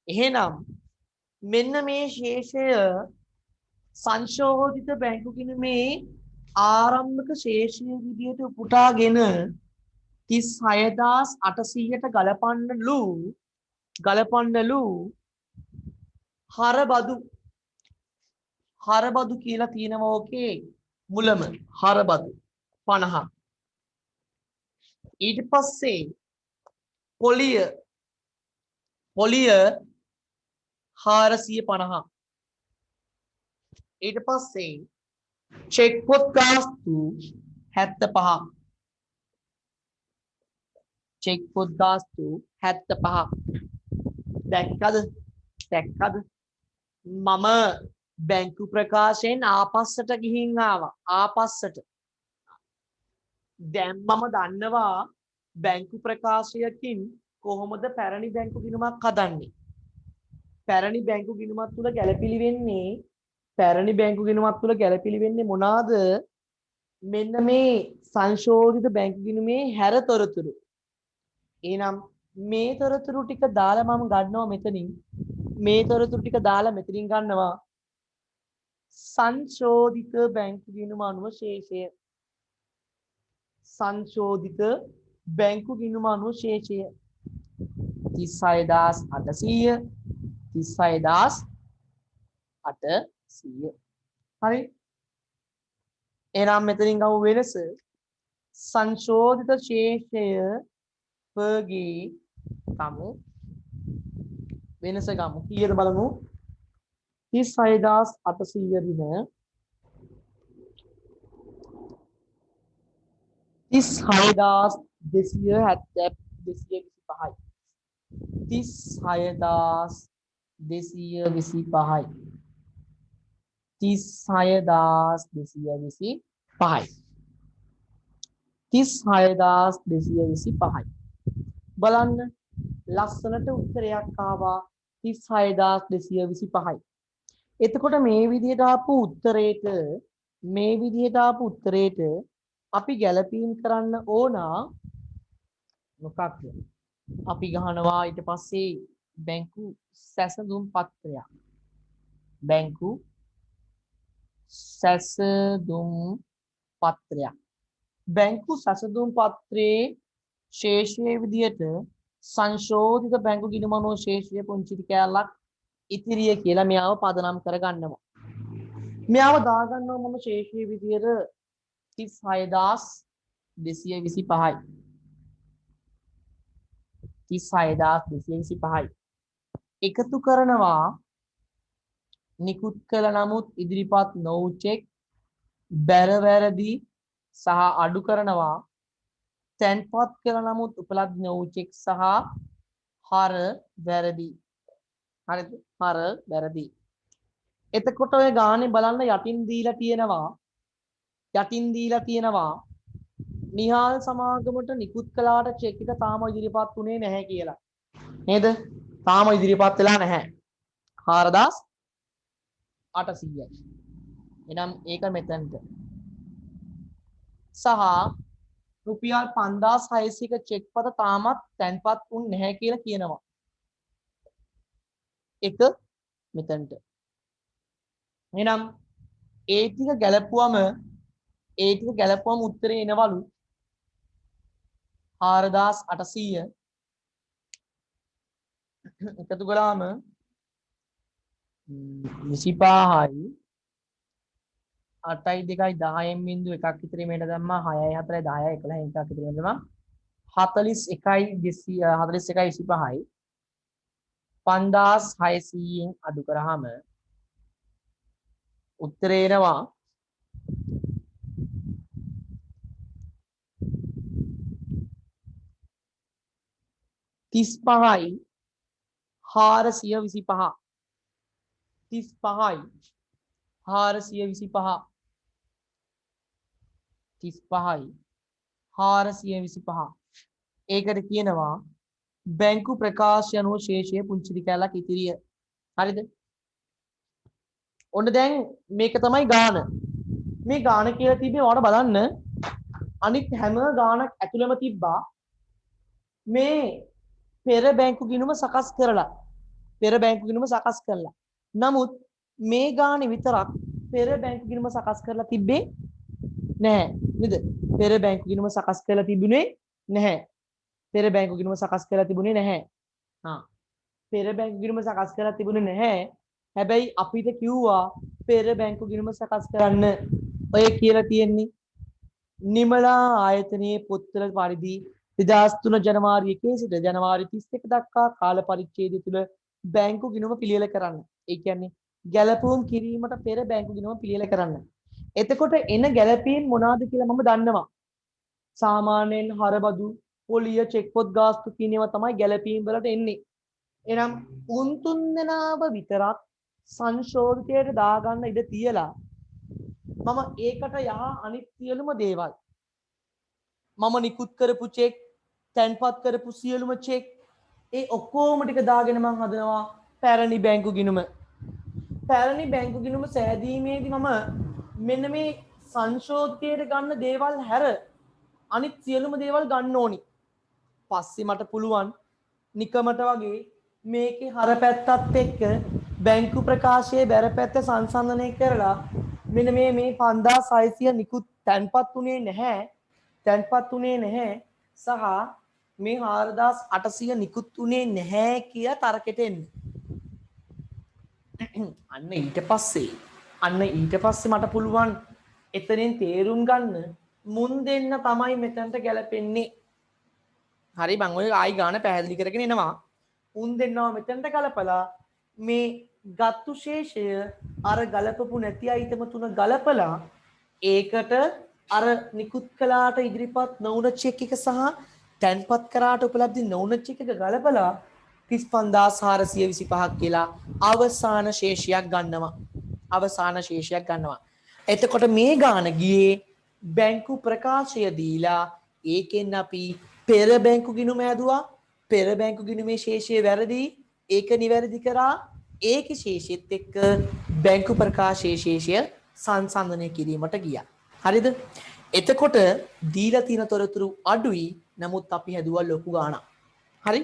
එහෙනම් මෙන්න මේ ශේෂය සංශෝධිත බැංකු ගිණුමේ ආරම්භක ශේෂය විදිහට උපුටාගෙන 36800ට ගලපන්නලු හරබදු කියලා තියෙනවා ඕකේ මුලම හරබදු 50. ඊට පස්සේ පොලිය 450. ඊට පස්සේ චෙක් පොත් ගාස්තු 75ක්. චෙක් පොත් ගාස්තු 75ක්. දැක්කද? මම බැංකු ප්‍රකාශයෙන් ආපස්සට ගිහින් ආවා. ආපස්සට. දැන් මම දන්නවා බැංකු ප්‍රකාශයකින් කොහොමද පැරණි බැංකු ගිණුමක් හදන්නේ. පැරණි බැංකු ගිණුමක් තුල ගැළපිලි වෙන්නේ මොනවාද? මෙන්න මේ සංශෝධිත බැංකු ගිණුමේ හැරතොරතුරු. එහෙනම් මේ තොරතුරු ටික දාලා මම ගන්නවා මෙතනින්. මේ තොරතුරු ටික දාලා මෙතනින් ගන්නවා සංශෝධිත බැංකු ගිණුම අනුව ශේෂය. සංශෝධිත බැංකු ගිණුම අනුව ශේෂය 36800 36800. හරි. එහෙනම් මෙතනින් ගමු වෙනස. සංශෝධිත ශේෂය පගේ ගමු. වෙනස ගමු. කීයද බලමු. 36800 දින 36225යි. 36225යි. 36225යි. 36225යි. බලන්න ලස්සනට උත්තරයක් ආවා 36225යි. එතකොට මේ විදිහට ආපු උත්තරේට අපි ගැලපීම් කරන්න ඕන මොකක්ද? අපි ගහනවා ඊට පස්සේ බැංකු සැසඳුම් පත්‍රයක්. බැංකු සැසඳුම් පත්‍රයේ ශේෂයේ විදියට සංශෝධිත බැංකු ගිණුම අනුව ශේෂයේ පුංචි කෑල්ලක් ඉතිරිය කියලා මෙයාව පදනම් කරගන්නවා. මෙයාව දාගන්නවා මම ශේෂයේ විදියට 36225යි. 36225යි. එකතු කරනවා නිකුත් කළ නමුත් ඉදිරිපත් නොවු චෙක් බැර වැරදි සහ අඩු කරනවා තැන්පත් කළ නමුත් උපලබ්ධ නොවු චෙක් සහ හර වැරදි. හරිද? හර වැරදි. එතකොට ඔය ගානේ බලන්න යටින් දීලා තියෙනවා නිහාල් සමාගමට නිකුත් කළාට චෙක් එක තාම ඉදිරිපත් උනේ නැහැ කියලා. නේද? තාම ඉදිරිපත් වෙලා නැහැ. 4800යි. එහෙනම් ඒක මෙතනට. සහ රුපියල් 5600ක චෙක් පත තාමත් තැන්පත් වුනේ නැහැ කියලා කියනවා. එක මෙතනට. එහෙනම් ඒ ටික ගැලපුවම උත්තරේ එනවලු 4800 එකතු කළාම 25යි 8යි 2යි 10න් බිඳු එකක් විතර මේට දැම්මා 6යි 4යි 10යි 11යි එකක් විතර දැම්මා 41යි 25යි 5600න් අඩු කරාම උත්තරේ එනවා 35යි 425 35යි 425 35යි 425 ඒකට කියනවා බැංකු ප්‍රකාශය අනුව ශේෂයේ පුංචි කැලක් ඉතිරිය. හරිද? ඔන්න දැන් මේක තමයි ගාන. මේ ගාන කියලා තිබ්බේ ඔයාලා බලන්න අනිත් හැම ගානක් ඇතුළෙම තිබ්බා මේ පෙර බැංකු ගිණුම සකස් කරලා. නමුත් මේ ගානේ විතරක් පෙර බැංකු ගිණුම සකස් කරලා තිබ්බේ නැහැ. නේද? පෙර බැංකු ගිණුම සකස් කරලා තිබුණේ නැහැ. පෙර බැංකු ගිණුම සකස් කරලා තිබුණේ නැහැ. පෙර බැංකු ගිණුම සකස් කරලා තිබුණේ නැහැ. හැබැයි අපිට කිව්වා පෙර බැංකු ගිණුම සකස් කරන්න. ඔය කියලා තියෙන්නේ නිමලා ආයතනයේ පොත්වල පරිදි 2003 ජනවාරි 1 සිට ජනවාරි 31 දක්වා කාල පරිච්ඡේදය තුළ බැංකු ගිණුම පිළියෙල කරන්න. ඒ කියන්නේ ගැලපුම් කිරීමට පෙර බැංකු ගිණුම පිළියෙල කරන්න. එතකොට එන ගැලපීම් මොනවාද කියලා මම දන්නවා. සාමාන්‍යයෙන් හරබදු, පොලිය, චෙක් පොත් ගාස්තු කියන ඒවා තමයි ගැලපීම් වලට එන්නේ. එනම් උන් තුන් දෙනාව විතරක් සංශෝධකයට දාගන්න ඉඩ තියලා මම ඒකට යහ අනිත් සියලුම දේවල් මම නිකුත් කරපු චෙක්, තැන්පත් කරපු සියලුම චෙක් ඒ ඔක්කොම ටික දාගෙන මම හදනවා පැරණි බැංකු ගිණුම. පැරණි බැංකු ගිණුම සෑදීමේදී මම මෙන්න මේ සංශෝධකයට ගන්න දේවල් හැර අනිත් සියලුම දේවල් ගන්න ඕනි. පස්සේ මට පුළුවන් නිකමට වගේ මේකේ හර පැත්තත් එක්ක බැංකු ප්‍රකාශයේ බැර පැත්ත සංසන්දනය කරලා මෙන්න මේ 5600 නිකුත් තැන්පත් උනේ නැහැ. තැන්පත් උනේ නැහැ සහ මේ 4800 නිකුත් උනේ නැහැ කිය තර්කෙට එන්න. අන්න ඊට පස්සේ මට පුළුවන් එතනින් තේරුම් ගන්න මුන් දෙන්න තමයි මෙතනට ගැලපෙන්නේ. හරි මම ඔය ආයි ගාන පැහැදිලි කරගෙන එනවා. උන් දෙන්නවා මෙතනට ගලපලා මේ ගත්තු ශේෂය අර ගලපපු නැති අයිටම තුන ගලපලා ඒකට අර නිකුත් කළාට ඉදිරිපත් නොවුන චෙක් එක සහ තැන්පත් කරාට උපලබ්ධි නොවුන චෙක් එක ගලපලා 35425ක් කියලා අවසාන ශේෂයක් ගන්නවා. එතකොට මේ ගාන ගියේ බැංකු ප්‍රකාශය දීලා ඒකෙන් අපි පෙර බැංකු ගිණුම ඇදුවා. පෙර බැංකු ගිණුමේ ශේෂය වැරදි. ඒක නිවැරදි කරා. ඒකේ ශේෂෙත් එක්ක බැංකු ප්‍රකාශයේ ශේෂය සංසන්දනය කිරීමට ගියා. හරිද? එතකොට දීලා තියෙන තොරතුරු අඩුයි. නමුත් අපි හැදුවා ලොකු ගාණක්. හරි?